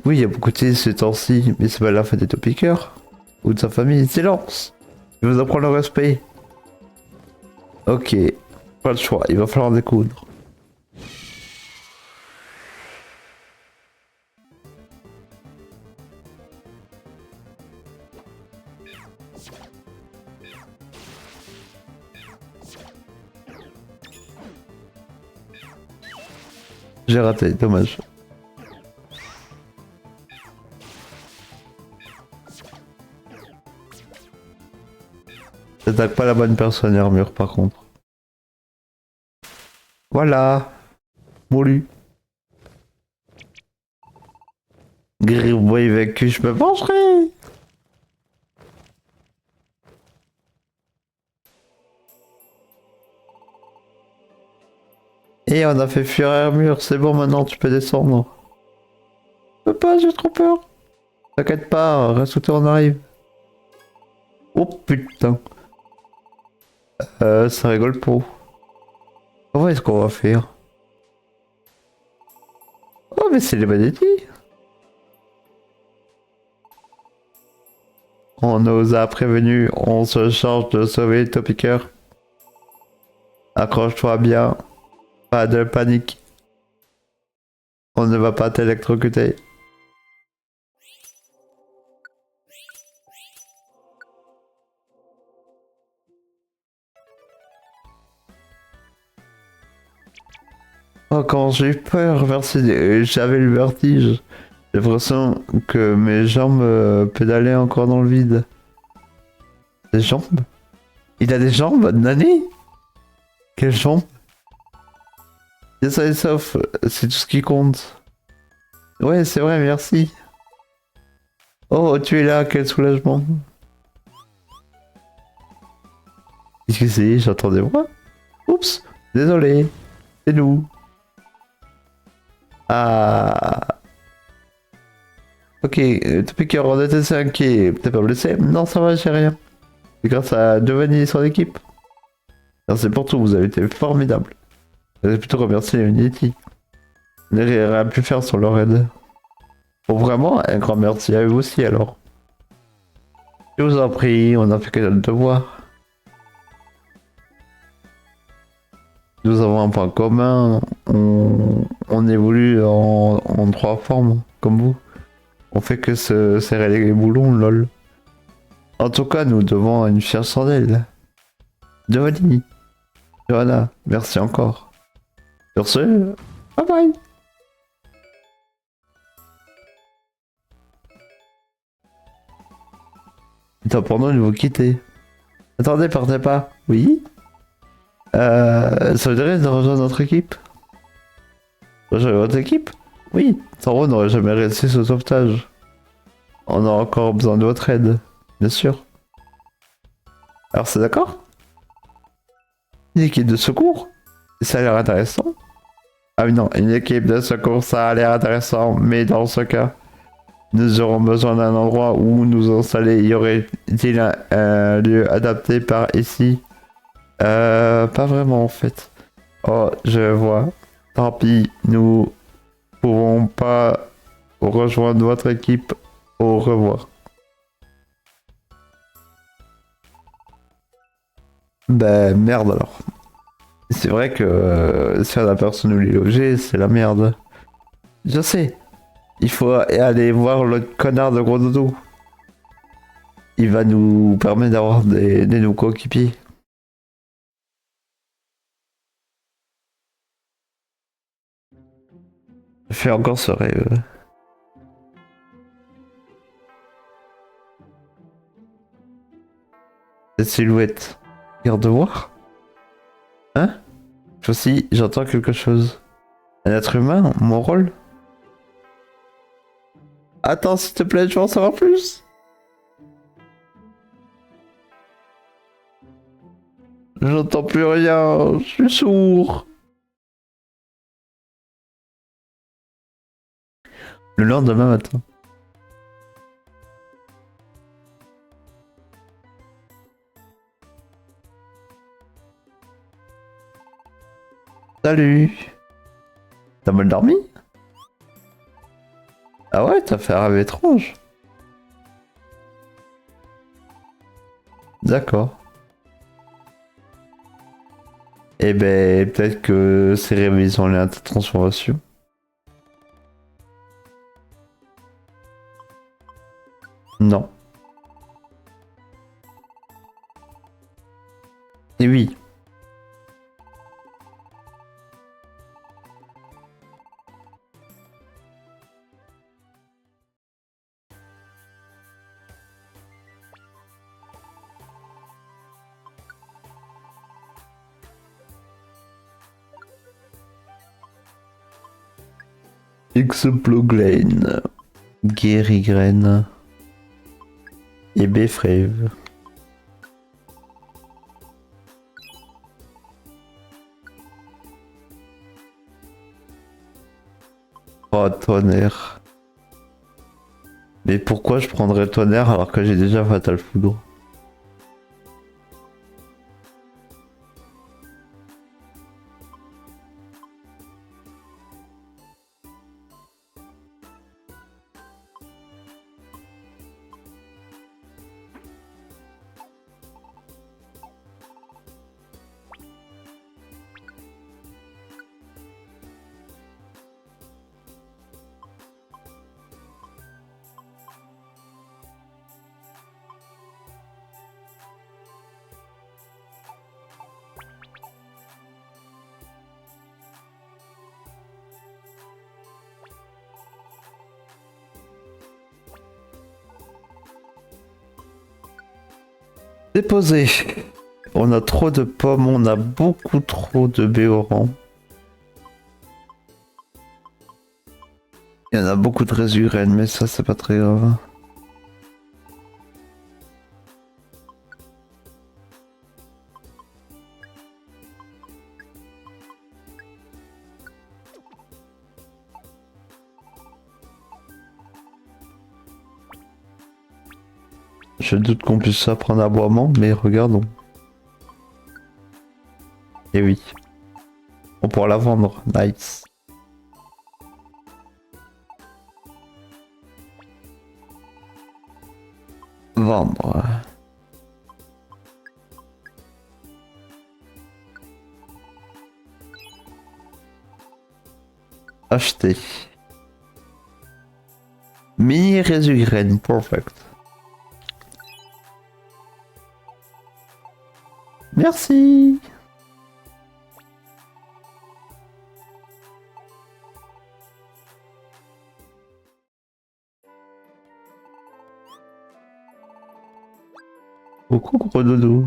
Oui, il y a beaucoup de thé ces temps-ci, mais c'est pas la fête des Topiqueurs. Ou de sa famille, silence. Je vous apprends le respect. Ok, pas le choix, il va falloir découdre. J'ai raté, dommage. J'attaque pas la bonne personne, armure par contre. Voilà. Moulu. Gribouille vaincu, je me vengerai. Et on a fait fuir armure, c'est bon maintenant tu peux descendre. Je peux pas, j'ai trop peur. T'inquiète pas, reste où t'es, on arrive. Oh putain. Ça rigole pas. Comment est-ce qu'on va faire? Oh mais c'est les Badetti. On nous a prévenus, on se charge de sauver Topiker. Accroche-toi bien, pas de panique. On ne va pas t'électrocuter. Oh, quand j'ai eu peur, merci, j'avais le vertige. J'ai l'impression que mes jambes pédalaient encore dans le vide. Des jambes? Il a des jambes, Nani? Quelles jambes? Yes, et sauf, c'est tout ce qui compte. Ouais, c'est vrai, merci. Oh, tu es là, quel soulagement. Qu'est-ce que c'est? J'entends des voix. Oups, désolé. C'est nous. Ah. Ok, depuis qu'on était inquiet, t'es pas blessé? Non, ça va, j'ai rien. C'est grâce à Giovanni et son équipe. Merci pour tout, vous avez été formidable. Je vais plutôt remercier Unity. On n'aurait rien pu faire sans leur aide. Bon, vraiment, un grand merci à eux aussi alors. Je vous en prie, on a fait que notre devoir. Nous avons un point commun, on évolue en trois formes, comme vous. On fait que se serrer les boulons, lol. En tout cas, nous devons une fière chandelle. Giovanni, Johanna, merci encore. Sur ce, bye bye. Il est temps pour nous de vous quitter. Attendez, partez pas. Oui? Ça vous dirait de rejoindre notre équipe? Rejoindre votre équipe? Oui, sans vous, on n'aurait jamais réussi ce sauvetage. On a encore besoin de votre aide, bien sûr. Alors c'est d'accord? Une équipe de secours? Ça a l'air intéressant. Ah oui non, une équipe de secours, ça a l'air intéressant, mais dans ce cas, nous aurons besoin d'un endroit où nous installer. Y aurait-il un lieu adapté par ici? Pas vraiment en fait. Oh, je vois. Tant pis, nous pouvons pas rejoindre votre équipe. Au revoir. Ben merde alors. C'est vrai que si on a personne où les loger, c'est la merde. Je sais. Il faut aller voir le connard de gros dodo. Il va nous permettre d'avoir des nouveaux coéquipiers. Je fais encore ce rêve. Cette silhouette. Regarde voir. Hein? Je aussi, j'entends quelque chose. Un être humain? Mon rôle? Attends, s'il te plaît, je veux en savoir plus. J'entends plus rien, je suis sourd. Le lendemain matin. Salut. T'as mal dormi? Ah ouais, t'as fait un rêve étrange. D'accord. Eh ben, peut-être que ces rêves, ils ont l'air de transformation. Non. Et oui. Exoploglaine, Guérigraine et Befrève. Oh, tonnerre. Mais pourquoi je prendrais tonnerre alors que j'ai déjà Fatal Foudre? Déposé. On a trop de pommes, on a beaucoup trop de béorans. Il y en a beaucoup de résurènes, mais ça c'est pas très grave. Je doute qu'on puisse apprendre aboiement, mais regardons. Et oui. On pourra la vendre. Nice. Vendre. Acheter. Mini résugraine, perfect. Merci. Coucou gros dodo.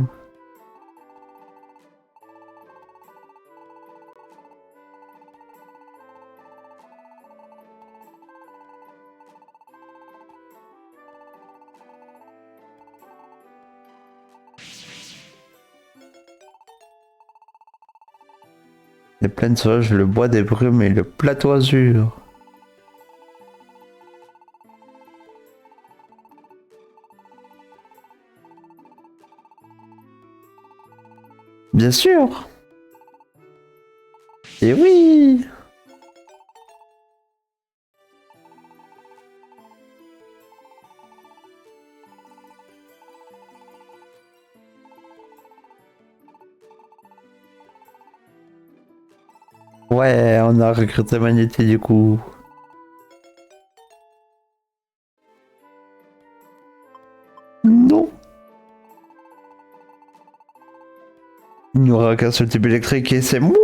Les plaines sauvages, le bois des brumes et le plateau azur. Bien sûr. Et oui. Ouais, on a recruté Magnété du coup. Non. Il n'y aura qu'un seul type électrique et c'est moi.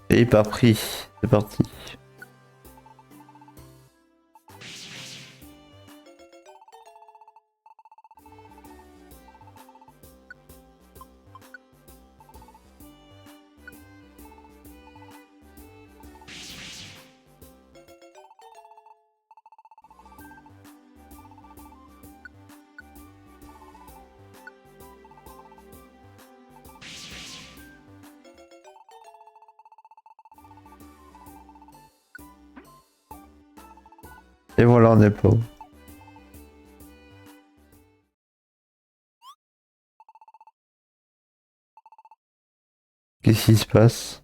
Et pas pris. C'est parti. Et voilà, on est pas. Qu'est-ce qui se passe?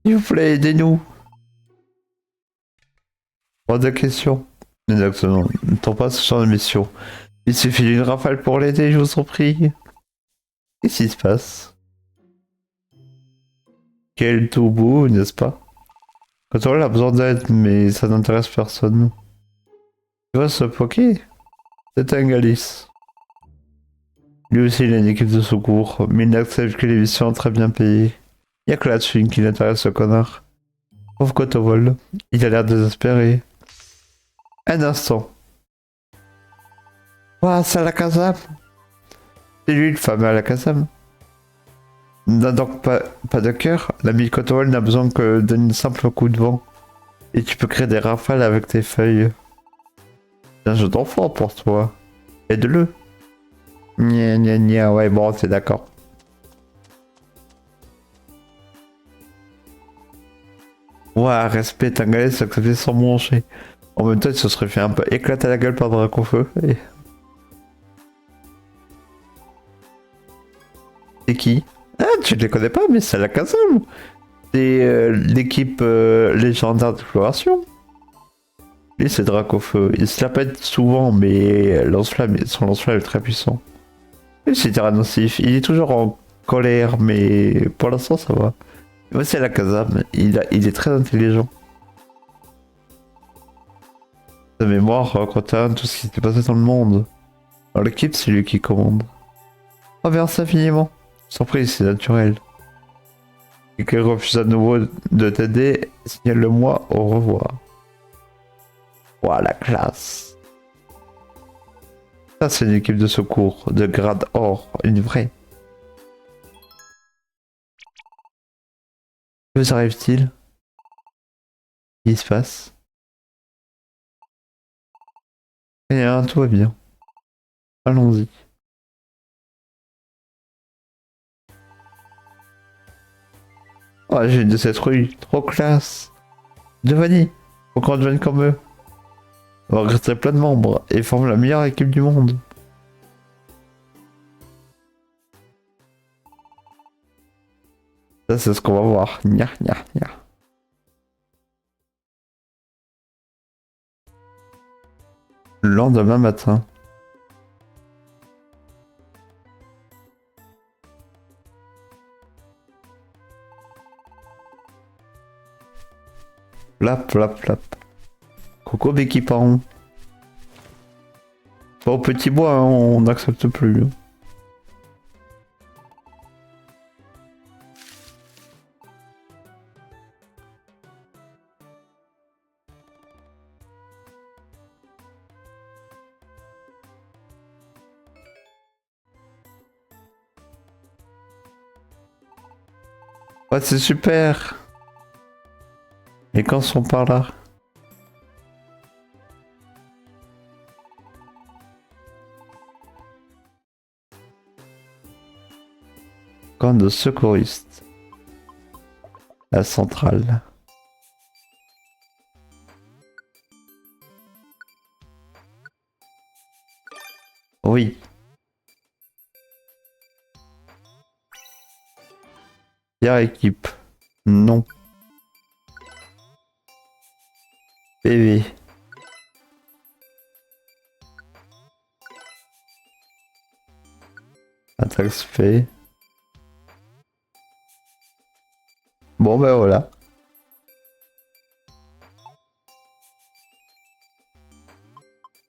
S'il vous plaît, aidez-nous. Pas de questions. Exactement. Ne t'en pas ce genre de mission. Il suffit d'une rafale pour l'aider, je vous en prie. Qu'est-ce qui se passe? Quel tout beau, n'est-ce pas? Quand on a besoin d'aide, mais ça n'intéresse personne. Tu vois ce Poké? C'est un Galice. Lui aussi, il a une équipe de secours, mais il n'accepte que les missions très bien payées. Y a que la thune qui l'intéresse, ce connard. Pauvre Cotowol, il a l'air désespéré. Un instant. Ouah, c'est Alakazam. C'est lui le fameux Alakazam. N'a donc pas de cœur. L'ami Cotowol n'a besoin que d'un simple coup de vent. Et tu peux créer des rafales avec tes feuilles. C'est un jeu d'enfant pour toi. Aide-le. Gna gna gna, ouais bon, c'est d'accord. Ouah, respect, Tangalès s'accepter sans manger. En même temps, il se serait fait un peu éclater la gueule par Dracofeu. Et... C'est qui? Ah, tu ne les connais pas, mais c'est la Kazam. C'est l'équipe légendaire d'exploration. Lui, c'est Dracofeu. Il se la pète souvent, mais son lance-flamme est très puissant. Lui, c'est Tyrannosif. Il est toujours en colère, mais pour l'instant, ça va. Moi, c'est la Kazam. Il est très intelligent. Sa mémoire contient tout ce qui s'est passé dans le monde. Dans l'équipe, c'est lui qui commande. Oh, merci infiniment. Sans prise, c'est naturel. Et qu'elle refuse à nouveau de t'aider, signale-le-moi au revoir. Ouah, la classe. Ça, c'est une équipe de secours, de grade or, une vraie. Que s'arrive-t-il? Qu'est-ce qui se passe? Rien, tout va bien. Allons-y. Oh, j'ai une de cette rue. Trop classe. Giovanni, faut qu'on devienne comme eux. On va recruter plein de membres et former la meilleure équipe du monde. Ça, c'est ce qu'on va voir. Nya, nya, nya. Le lendemain matin. Flap, flap, flap. Coco Béquipan. Pas au petit bois, hein, on n'accepte plus. Ouais, c'est super. Et quand sont par là? Camp de secouristes. La centrale. Oui. Pierre équipe. Non. PV. Attaque spé. Bon ben voilà.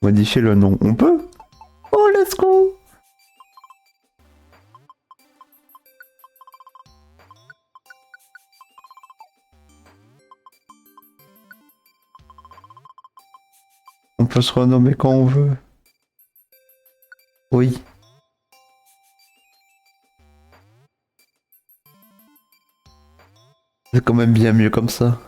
Modifier le nom. On peut? Oh let's go! On peut se renommer quand on veut. Oui. C'est quand même bien mieux comme ça.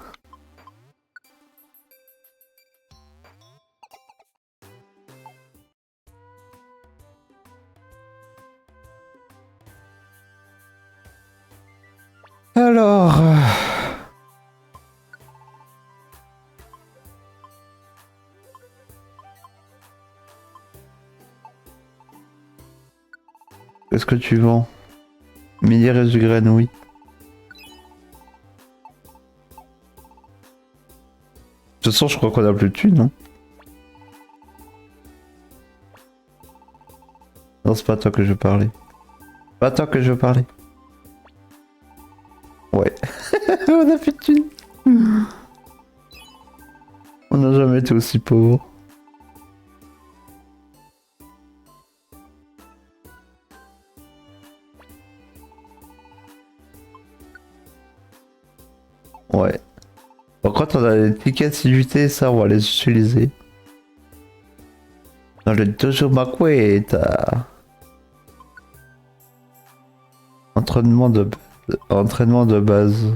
Alors... Qu'est-ce que tu vends? Mini reste du graine, oui. De toute façon, je crois qu'on a plus de thunes, non? Non, c'est pas à toi que je veux parler. Pas à toi que je veux parler. Ouais. On a plus de thunes. On n'a jamais été aussi pauvre. Ouais. Par contre, on a des tickets assiduités, ça, on va les utiliser. Dans le dojo Makueta. Entraînement de base.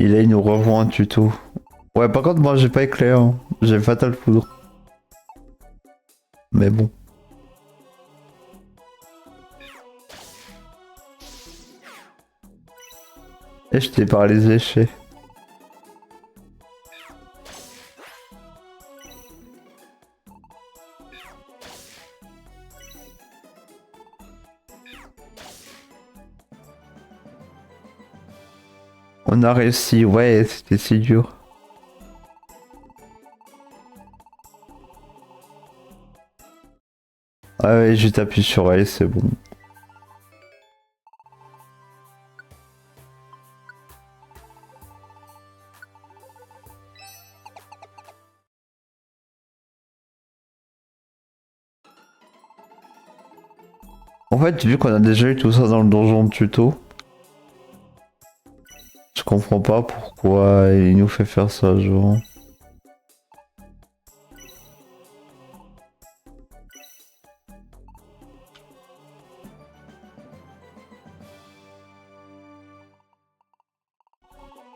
Il nous rejoint un tuto. Ouais, par contre, moi, j'ai pas éclair. Hein. J'ai Fatal Foudre. Mais bon. Et je t'ai paralysé, je sais. On a réussi, ouais, c'était si dur. Ah ouais, je t'appuie sur A, c'est bon. En fait, vu qu'on a déjà eu tout ça dans le donjon de tuto, comprends pas pourquoi il nous fait faire ça, genre.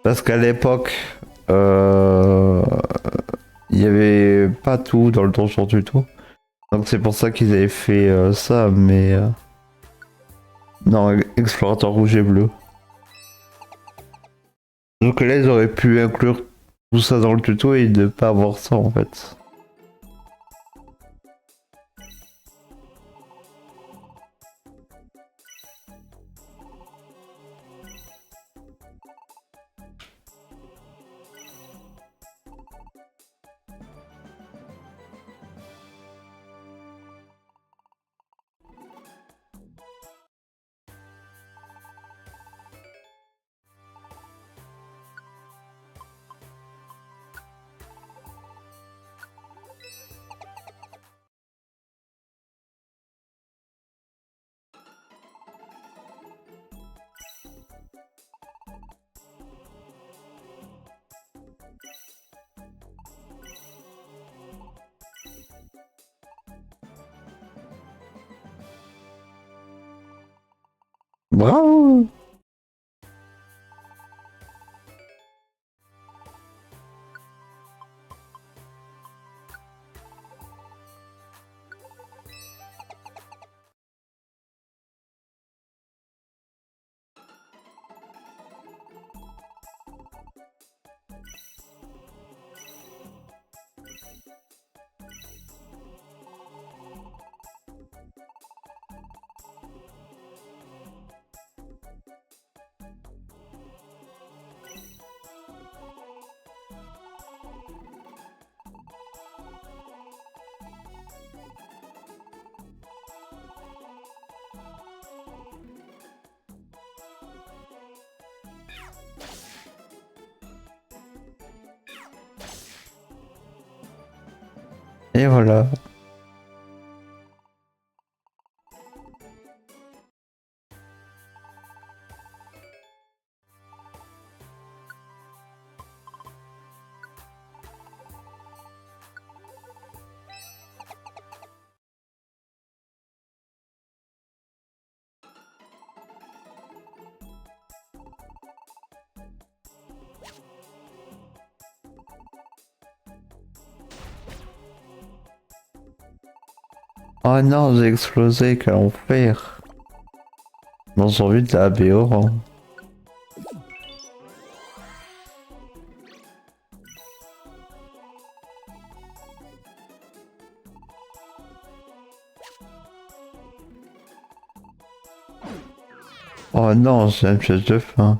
Parce qu'à l'époque, euh, il y avait pas tout dans le donjon du tout. Donc c'est pour ça qu'ils avaient fait ça, mais non, explorateur rouge et bleu. Donc là, ils auraient pu inclure tout ça dans le tuto et ne pas avoir ça en fait. Bravo! Et voilà. Oh non, j'ai explosé, quel enfer. Bon, j'ai envie de la BO. Hein. Oh non, j'ai une pièce de fin.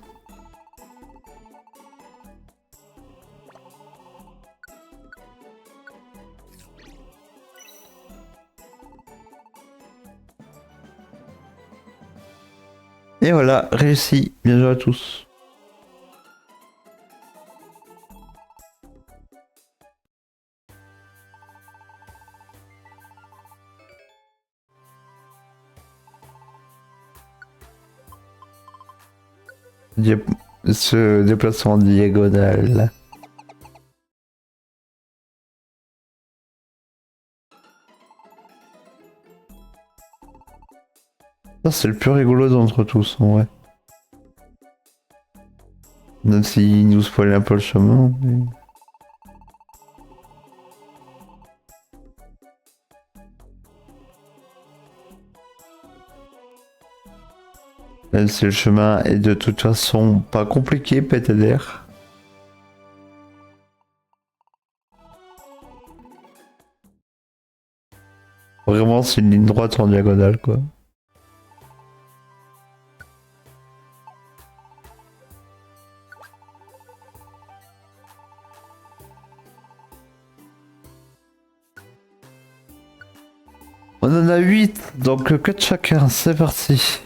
Et voilà, réussi. Bien joué à tous. Dé- Ce déplacement diagonal. Ça, c'est le plus rigolo d'entre tous, en vrai. Même s'il nous spoil un peu le chemin. Même si le chemin est de toute façon pas compliqué, PTDR. Vraiment, c'est une ligne droite en diagonale, quoi. On en a 8, donc que de chacun, c'est parti.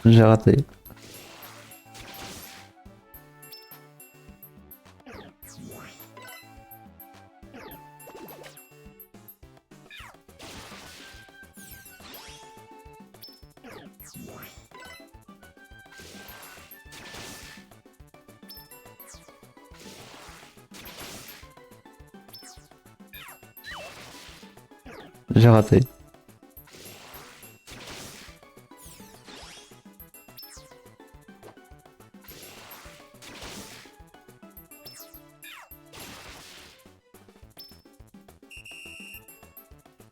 J'ai raté. J'ai raté.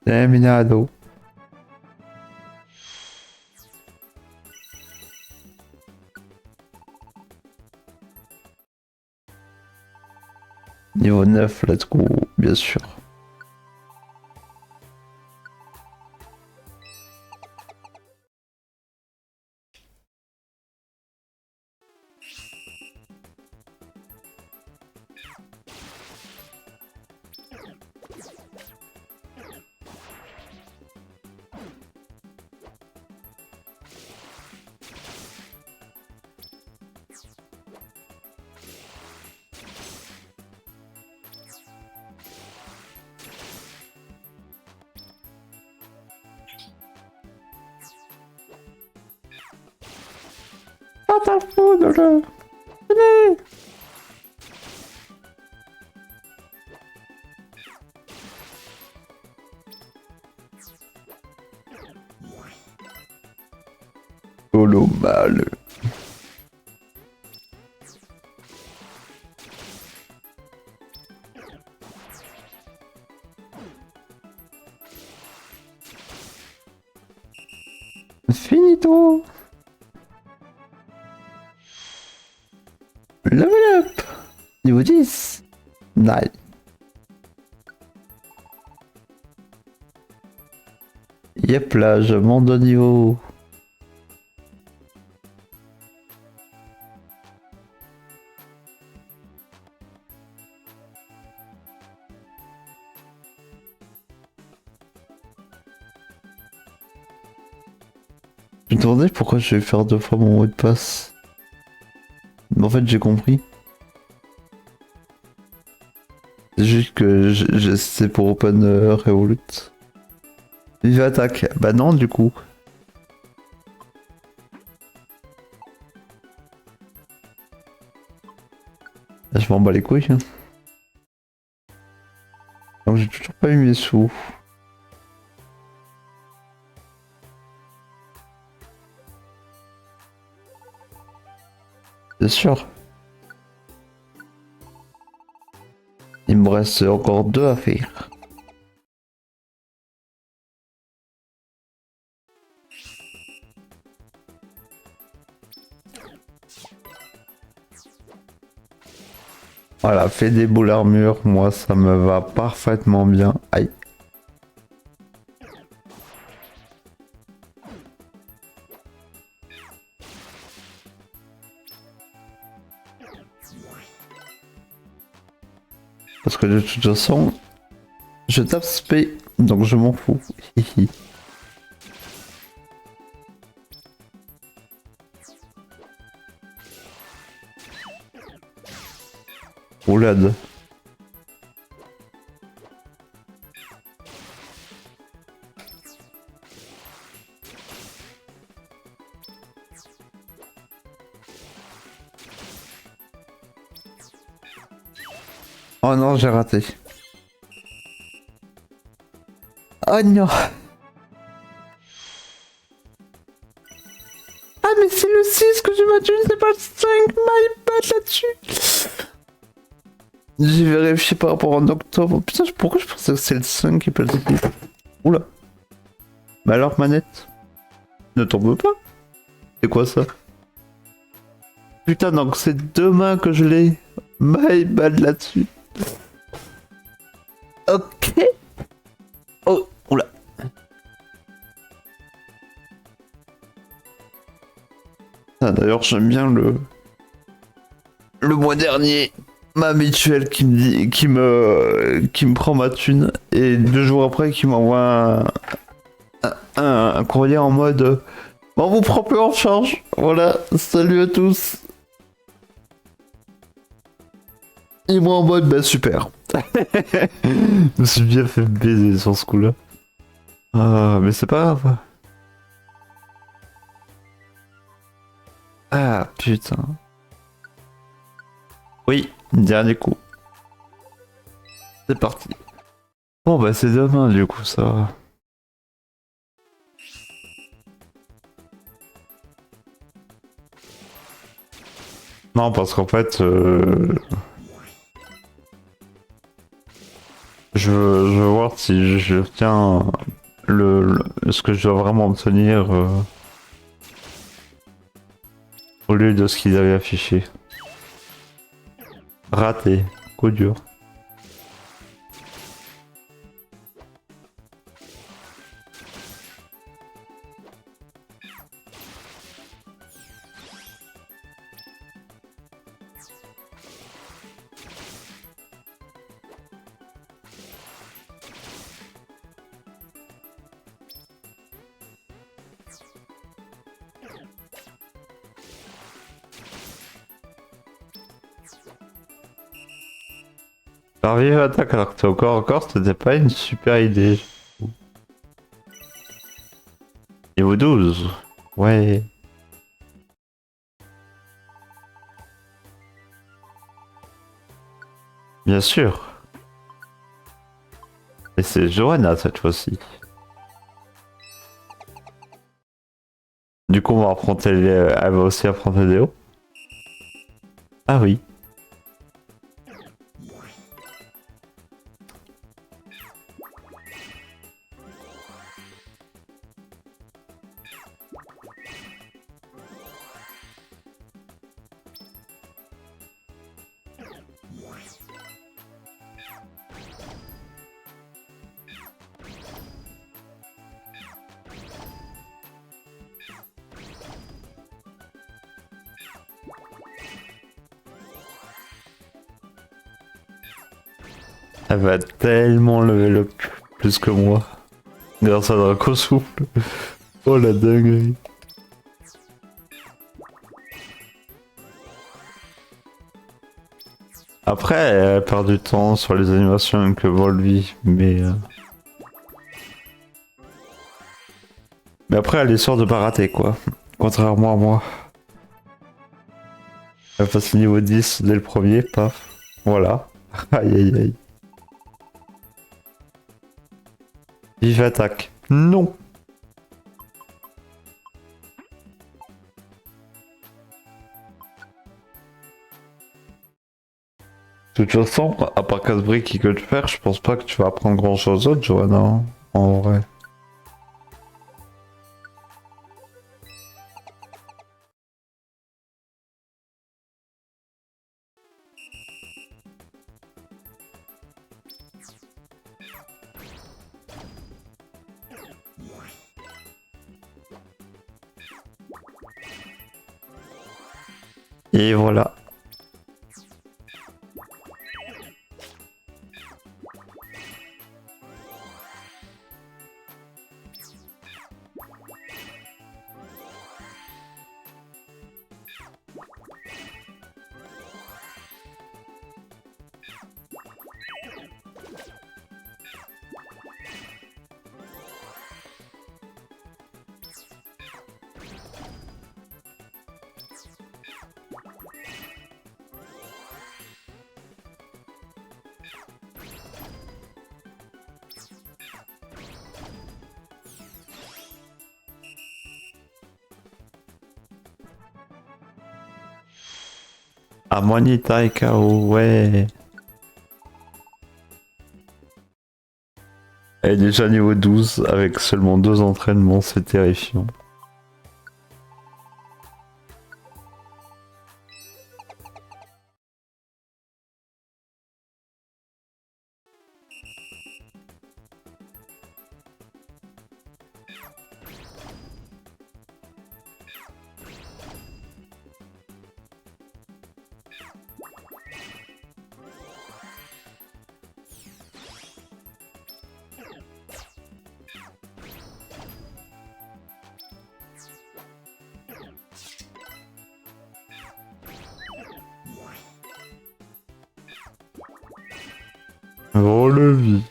Terminado. Niveau 9, let's go, bien sûr. Fatal Foudre. Allez. Solo mal. Finito. Level up. Niveau 10. Nice. Yep, là, je monte de niveau. Je me demandais pourquoi je vais faire 2 fois mon mot de passe. Mais en fait, j'ai compris. C'est juste que c'est pour Open Revolut. Vive attaque. Bah non, du coup. Là, je m'en bats les couilles. Hein. Donc j'ai toujours pas eu mes sous. C'est sûr. Il me reste encore 2 à faire. Voilà, fait des boules armure, moi ça me va parfaitement bien. Aïe. Parce que de toute façon, je tape spé, donc je m'en fous. Roulade. Oh non, j'ai raté. Oh non. Ah mais c'est le 6 que j'ai battu, c'est pas le 5, my bad là-dessus. J'ai vérifié par rapport en octobre. Putain, pourquoi je pensais que c'est le 5 qui peut le taper. Oula. Mais alors, manette, ne tombe pas. C'est quoi ça? Putain, donc c'est demain que je l'ai. My bad là-dessus. Ok. Oh, oula. Ah, d'ailleurs, j'aime bien le mois dernier. Ma mutuelle qui me dit, qui me prend ma thune et 2 jours après qui m'envoie un courrier en mode On vous prend plus en charge. Voilà, salut à tous. Et moi en mode, bah super. Je me suis bien fait baiser sur ce coup-là. Ah, mais c'est pas grave. Ah, putain. Oui, dernier coup. C'est parti. Bon, bah c'est demain, du coup, ça va. Non, parce qu'en fait, je veux voir si je tiens ce que je dois vraiment obtenir au lieu de ce qu'ils avaient affiché. Raté. Coup dur. Parvivre attaque alors que t'es encore, c'était pas une super idée. Niveau 12. Ouais. Bien sûr. Et c'est Johanna cette fois-ci. Du coup, on va affronter elle va aussi affronter Léo. Ah oui. Elle va tellement level up plus que moi. Grâce à Draco Souffle. Oh la dinguerie. Après, elle perd du temps sur les animations que Volvi, mais après, elle est sûre de pas rater, quoi. Contrairement à moi. Elle passe le niveau 10 dès le premier, paf. Voilà. Aïe aïe aïe. Vive attaque. Non. De toute façon, à part casse-briques qui que te faire, je pense pas que tu vas apprendre grand chose d'autre, Johanna, hein, en vrai. Et voilà. Harmonita et KO, ouais. Elle est déjà niveau 12 avec seulement 2 entraînements, c'est terrifiant. Relevis.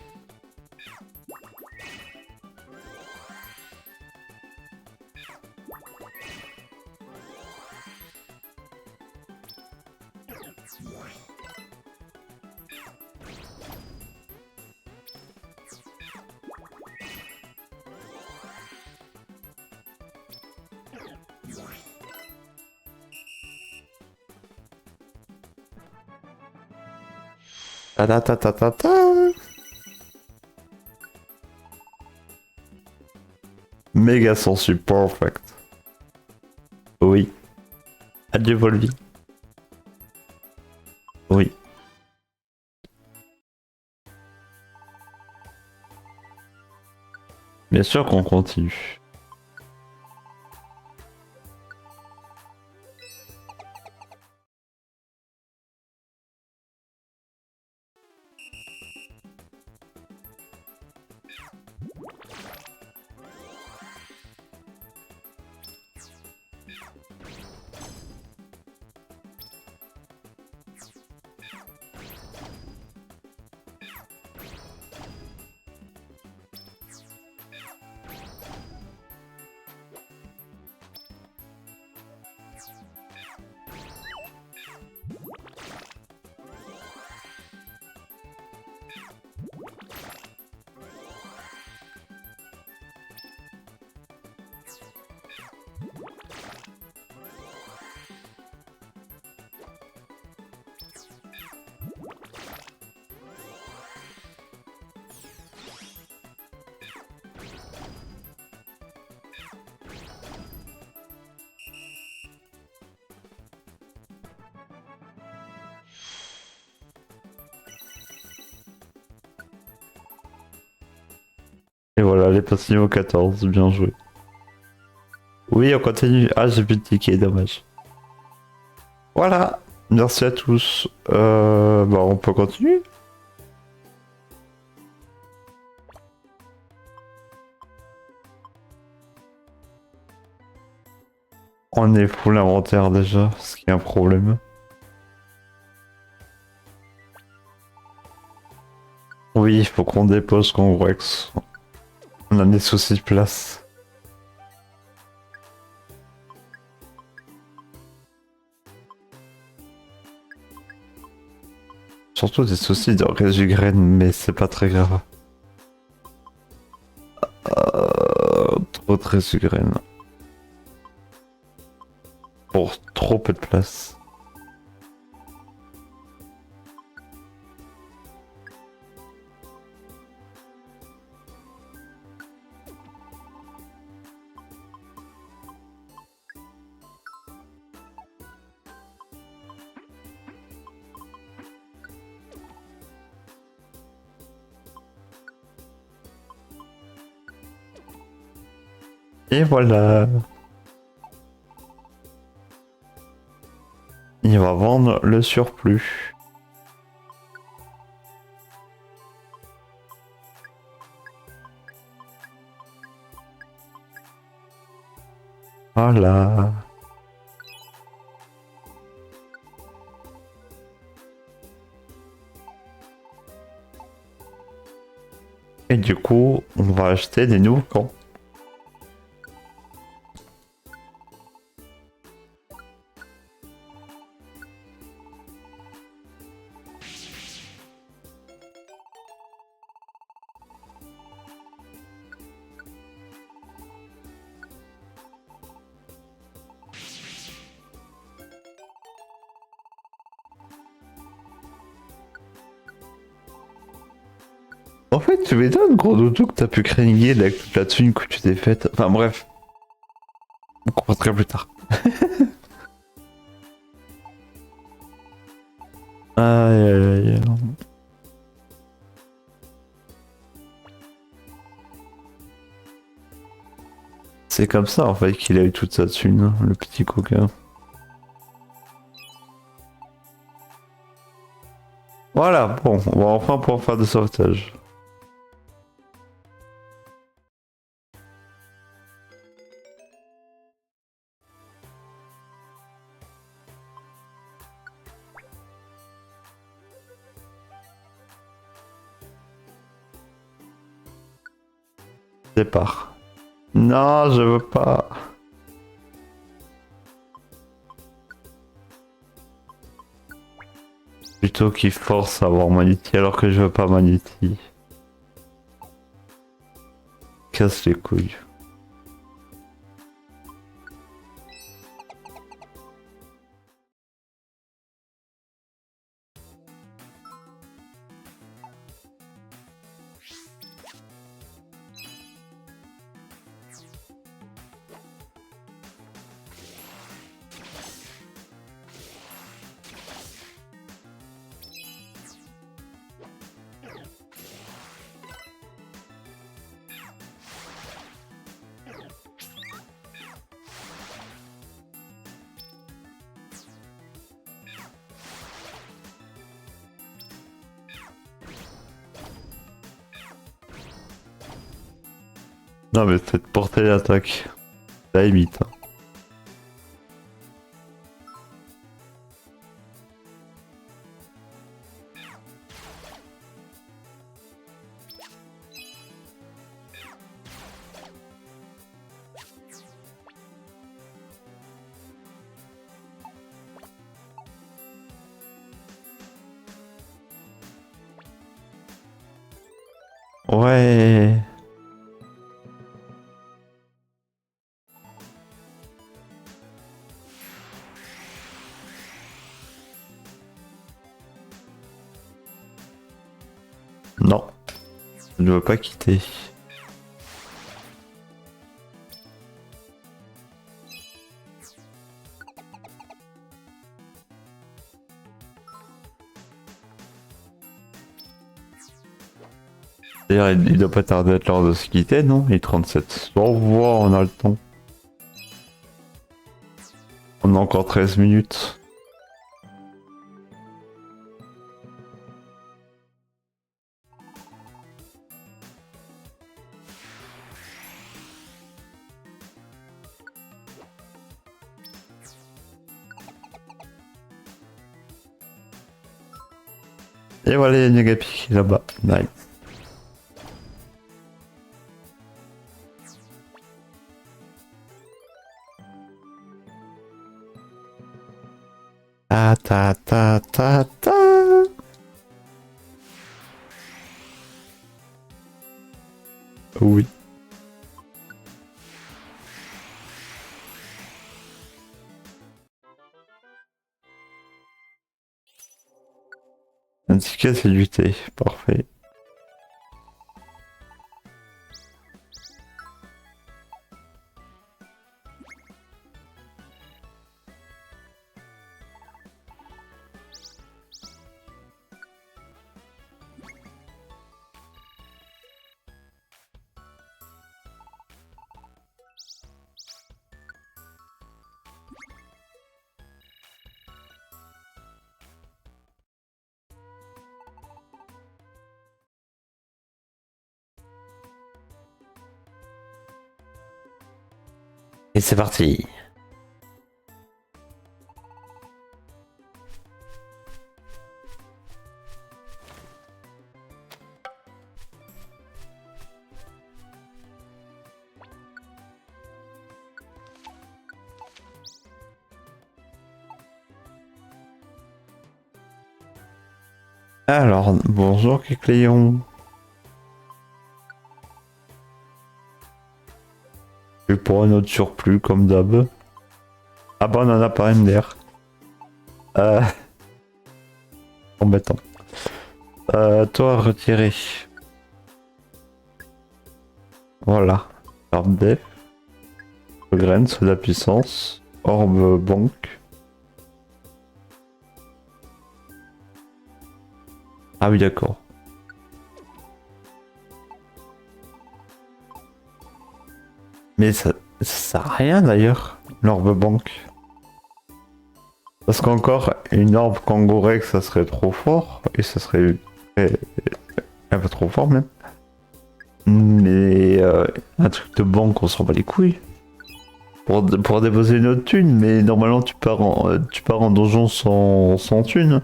Ta ta ta ta ta ta. Méga sensu perfect. Oui. Adieu Volvi. Oui. Bien sûr qu'on continue. Et voilà, les passés au 14, bien joué. Oui, on continue. Ah, j'ai plus de tickets, dommage. Voilà, merci à tous. Bah, on peut continuer. On est full inventaire déjà, ce qui est un problème. Oui, il faut qu'on dépose Convex. On a des soucis de place. Surtout des soucis de résugraine, mais c'est pas très grave. Trop de résugraine. Pour trop peu de place. Et voilà. Il va vendre le surplus. Voilà. Et du coup, on va acheter des nouveaux camps. En fait, tu m'étonnes, gros dodo, que t'as pu créer une guilde avec toute la thune que tu t'es faite. Enfin bref, on comprendra plus tard. Aïe aïe aïe. C'est comme ça en fait qu'il a eu toute sa thune, hein, le petit coquin. Voilà, bon, on va enfin pouvoir faire des sauvetages. Sépare. Non, je veux pas. Plutôt qu'il force à avoir Manity alors que je veux pas Manity. Casse les couilles. Non mais cette portée d'attaque, ça imite. Hein. Ouais. Non, je ne veux pas quitter. D'ailleurs, il doit pas tarder à être l'heure de se quitter, non? Il est 37. Au revoir, on a le temps. On a encore 13 minutes. Et voilà, il y a Nagapi là-bas. Nice. Ta ta ta ta ta. Oui. Un ticket, c'est du thé. Parfait. Et c'est parti. Alors, bonjour Kécléon. Et pour un autre surplus, comme d'hab. Ah bah on en a pas une d'air. Embêtant. Toi, retirer. Voilà. Arme def. Graine, c'est de la puissance. Orbe banque. Ah oui, d'accord. Mais ça sert à rien d'ailleurs, l'orbe banque. Parce qu'encore, une orbe Kangorek, ça serait trop fort. Et ça serait un peu trop fort même. Mais un truc de banque, on s'en bat les couilles. Pour déposer une autre thune, mais normalement tu pars en donjon sans thune.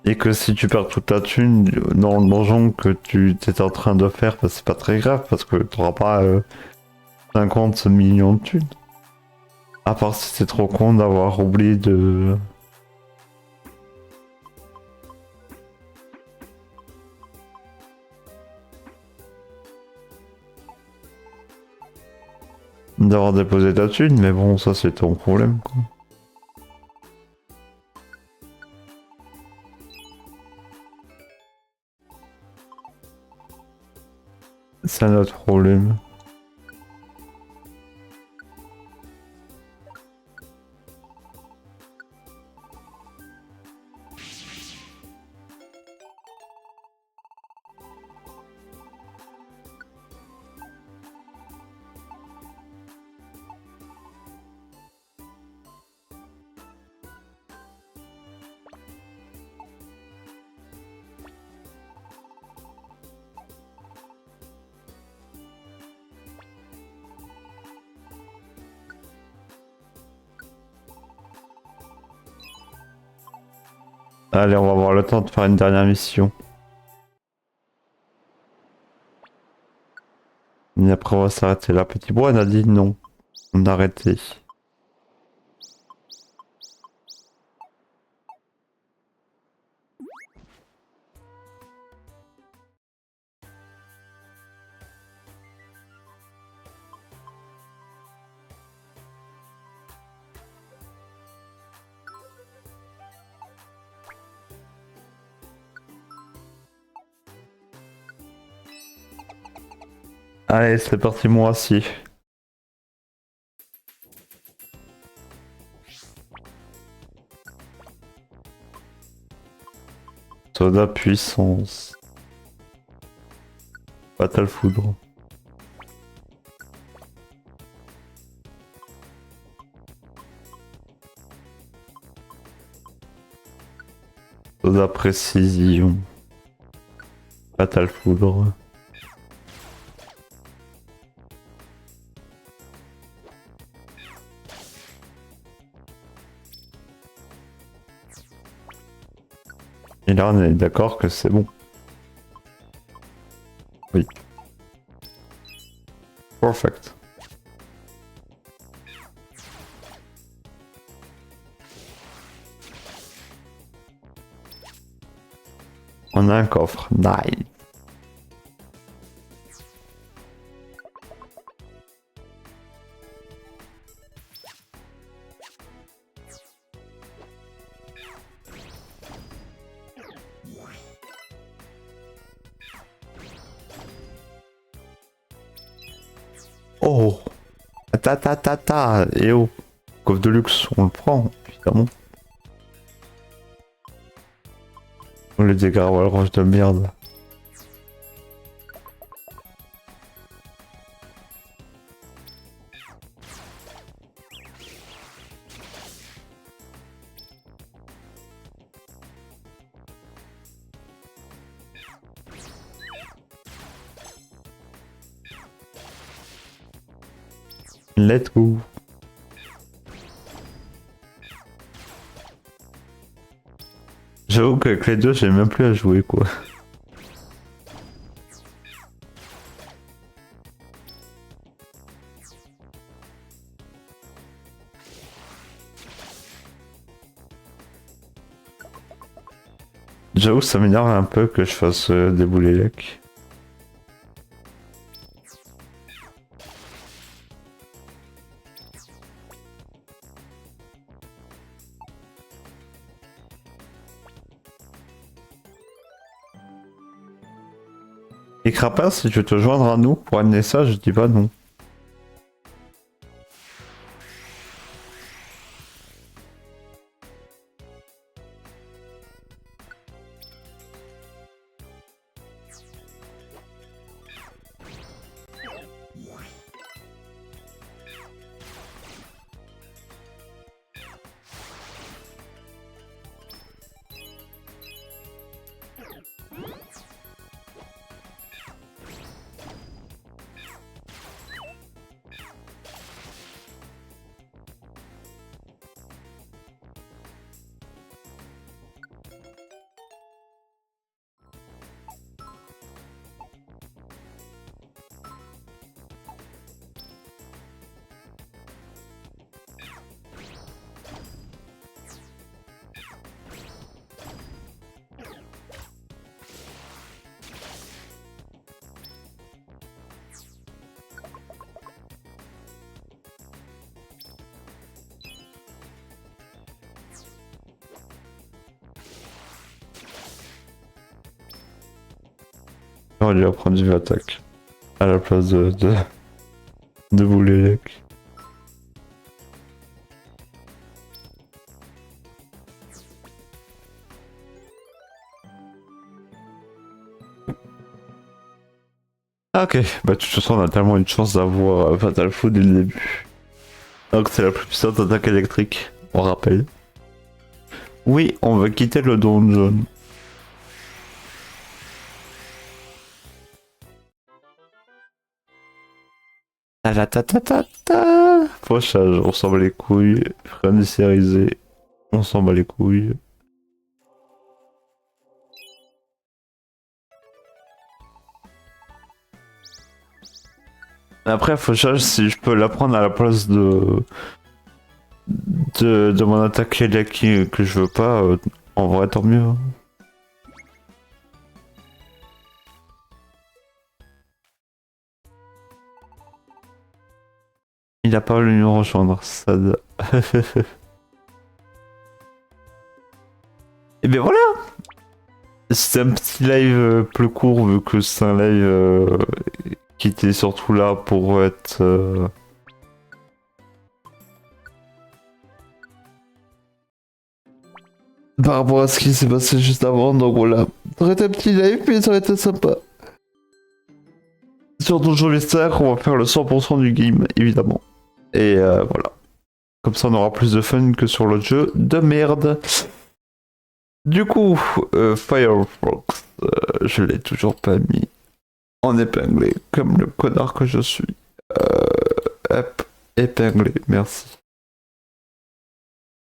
Et que si tu perds toute ta thune dans le donjon que tu étais en train de faire, bah, c'est pas très grave parce que t'auras pas 50 millions de thunes. À part si t'es trop con d'avoir oublié de... d'avoir déposé ta thune, mais bon, ça c'est ton problème, quoi. C'est un autre problème. Allez, on va avoir le temps de faire une dernière mission. Et après, on va s'arrêter là. Petit bois, on a dit non. On a arrêté. Allez, c'est parti, moi aussi. Soda puissance. Fatal foudre. Soda précision. Fatal foudre. Et là, on est d'accord que c'est bon. Oui. Perfect. On a un coffre. Nice. Oh. Ta. Et oh. Coffre de luxe, on le prend, évidemment. On les dégâts à la roche de merde. Let's go. J'avoue qu'avec les deux, j'ai même plus à jouer, quoi. J'avoue, ça m'énerve un peu que je fasse débouler l'ec. Et Crapin, si tu veux te joindre à nous pour amener ça, je dis pas non. J'aurais dû apprendre du attaque à la place de Boulélec. Ah, ok, bah de toute façon on a tellement une chance d'avoir Fatal Food dès le début. Donc c'est la plus puissante attaque électrique, on rappelle. Oui, on va quitter le donjon. Ta. Pochage, on s'en bat les couilles. Franisérisé, on s'en bat les couilles. Après, fauchage, si je peux la prendre à la place de mon attaque électrique que je veux pas, en vrai, tant mieux. Il a pas voulu nous rejoindre, ça. Et ben voilà! C'est un petit live plus court vu que c'est un live qui était surtout là pour être. Par rapport à ce qui s'est passé juste avant, donc voilà. Ça aurait été un petit live, mais ça aurait été sympa. Surtout je l'espère qu'on va faire le 100% du game, évidemment. Et voilà. Comme ça on aura plus de fun que sur l'autre jeu de merde. Du coup, Firefox, je l'ai toujours pas mis en épinglé, comme le connard que je suis. Hop, épinglé, merci.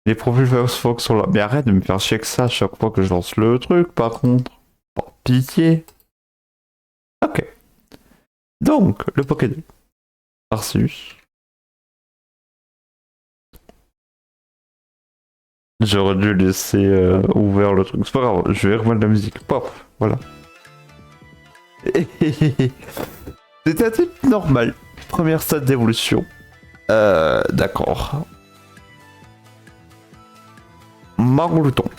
Les profils Firefox sont là. Mais arrête de me faire chier que ça à chaque fois que je lance le truc, par contre. Par pitié. Ok. Donc, le Pokédex. Arceus. J'aurais dû laisser ouvert le truc. C'est pas grave, je vais remettre la musique. Pop, voilà. C'était un type normal. Première stade d'évolution. D'accord. Maglouton.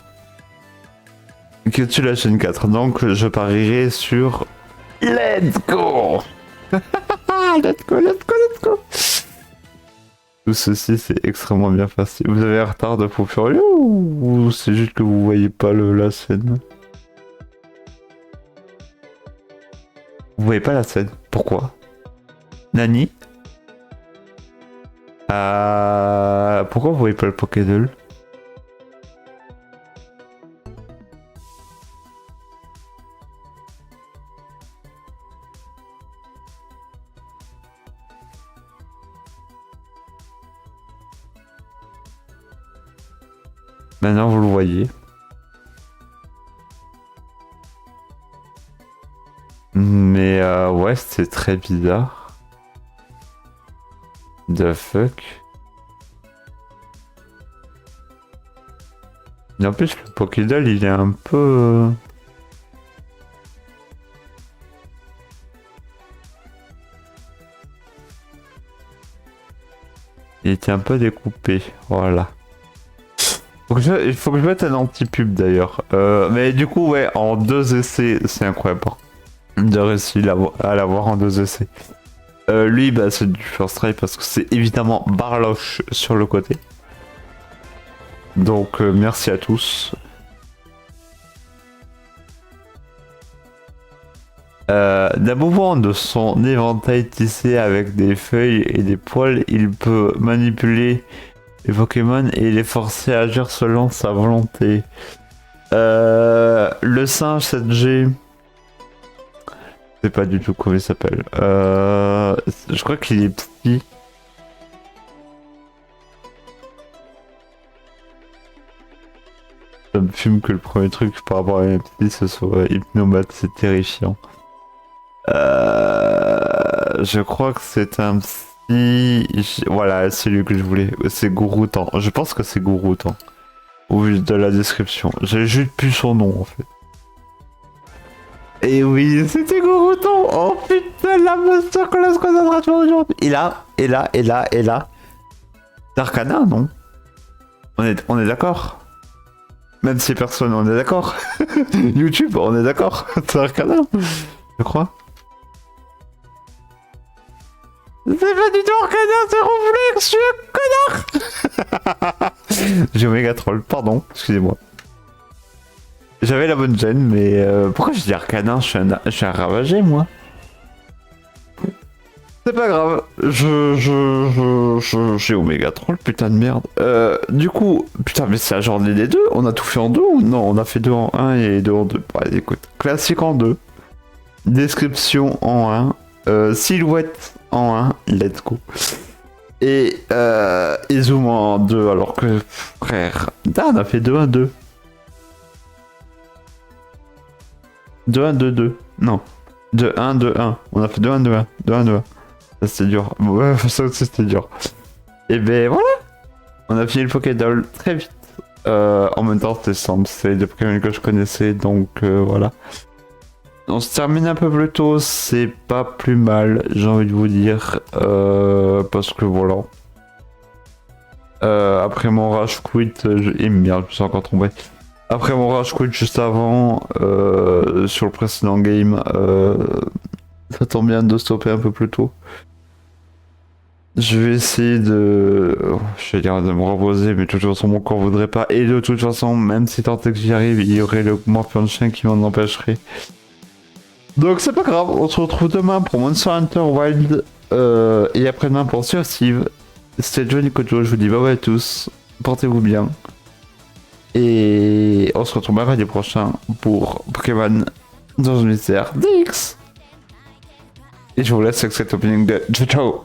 Que tu la chaîne 4. Donc je parierai sur. Let's go. Let's go, let's go, let's go. Tout ceci c'est extrêmement bien facile. Vous avez un retard de fou furieux ou c'est juste que vous voyez pas la scène? Vous voyez pas la scène? Pourquoi? Nani? Pourquoi vous voyez pas le Pokédoll? Maintenant vous le voyez. Mais ouais, c'est très bizarre. The fuck. Et en plus le Pokédoll il est un peu... Il était un peu découpé, voilà. Il faut que je mette un anti-pub d'ailleurs. Mais du coup, ouais, en 2 essais, c'est incroyable de réussir à l'avoir en 2 essais. Lui, bah, c'est du first try parce que c'est évidemment Barloche sur le côté. Donc, merci à tous. D'un mouvement de son éventail tissé avec des feuilles et des poils, il peut manipuler les Pokémon et les forcer à agir selon sa volonté. Le singe 7G, je sais pas du tout comment il s'appelle. Je crois qu'il est petit. Ça me fume que le premier truc par rapport à un petit, ce soit Hypnomat, c'est terrifiant. Je crois que c'est un petit. Voilà, c'est lui que je voulais. C'est Gouroutan. Je pense que c'est Gouroutan. Au vu de la description. J'ai juste plus son nom en fait. Et oui, c'était Gouroutan. Oh putain, la masterclass concentration aujourd'hui. Et là. Darkana, non? On est d'accord? Même si personne, on est d'accord. YouTube, on est d'accord. Darkana. Je crois. C'est pas du tout Arcadia, c'est Ronflex, je suis un connard. J'ai Omega Troll, pardon, excusez-moi. J'avais la bonne gêne, mais pourquoi je dis Arcadia? Je suis un ravagé, moi. C'est pas grave, j'ai Omega Troll, putain de merde. Du coup, putain, mais c'est la journée des deux, on a tout fait en deux ou non? On a fait deux en un et deux en deux. Ouais, écoute, classique en deux, description en un, silhouette en un, let's go. Et zoom en deux, alors que, frère, on a fait 2-1-2. 2-1-2-2, non. 2-1-2-1, on a fait 2-1-2-1, 2-1-2-1. Ça c'était dur. Ouais, ça aussi c'était dur. Et ben voilà. On a fini le Pokédoll très vite. En même temps c'était simple, c'est des Pokémon que je connaissais, donc voilà. On se termine un peu plus tôt, c'est pas plus mal, j'ai envie de vous dire. Parce que voilà. Après mon rage quit, et merde, je me suis encore trompé. Après mon rage quit juste avant, sur le précédent game, ça tombe bien de stopper un peu plus tôt. Je vais essayer je vais dire de me reposer, mais de toute façon mon corps voudrait pas. Et de toute façon, même si tant est que j'y arrive, il y aurait le morpion de chien qui m'en empêcherait. Donc c'est pas grave, on se retrouve demain pour Monster Hunter Wild et après-demain pour Sea of Thieves. C'était Johnny Kojo, je vous dis bye bye à tous, portez-vous bien. Et on se retrouve mercredi prochain pour Pokémon dans le mystère DX. Et je vous laisse avec cet opening de ciao ciao.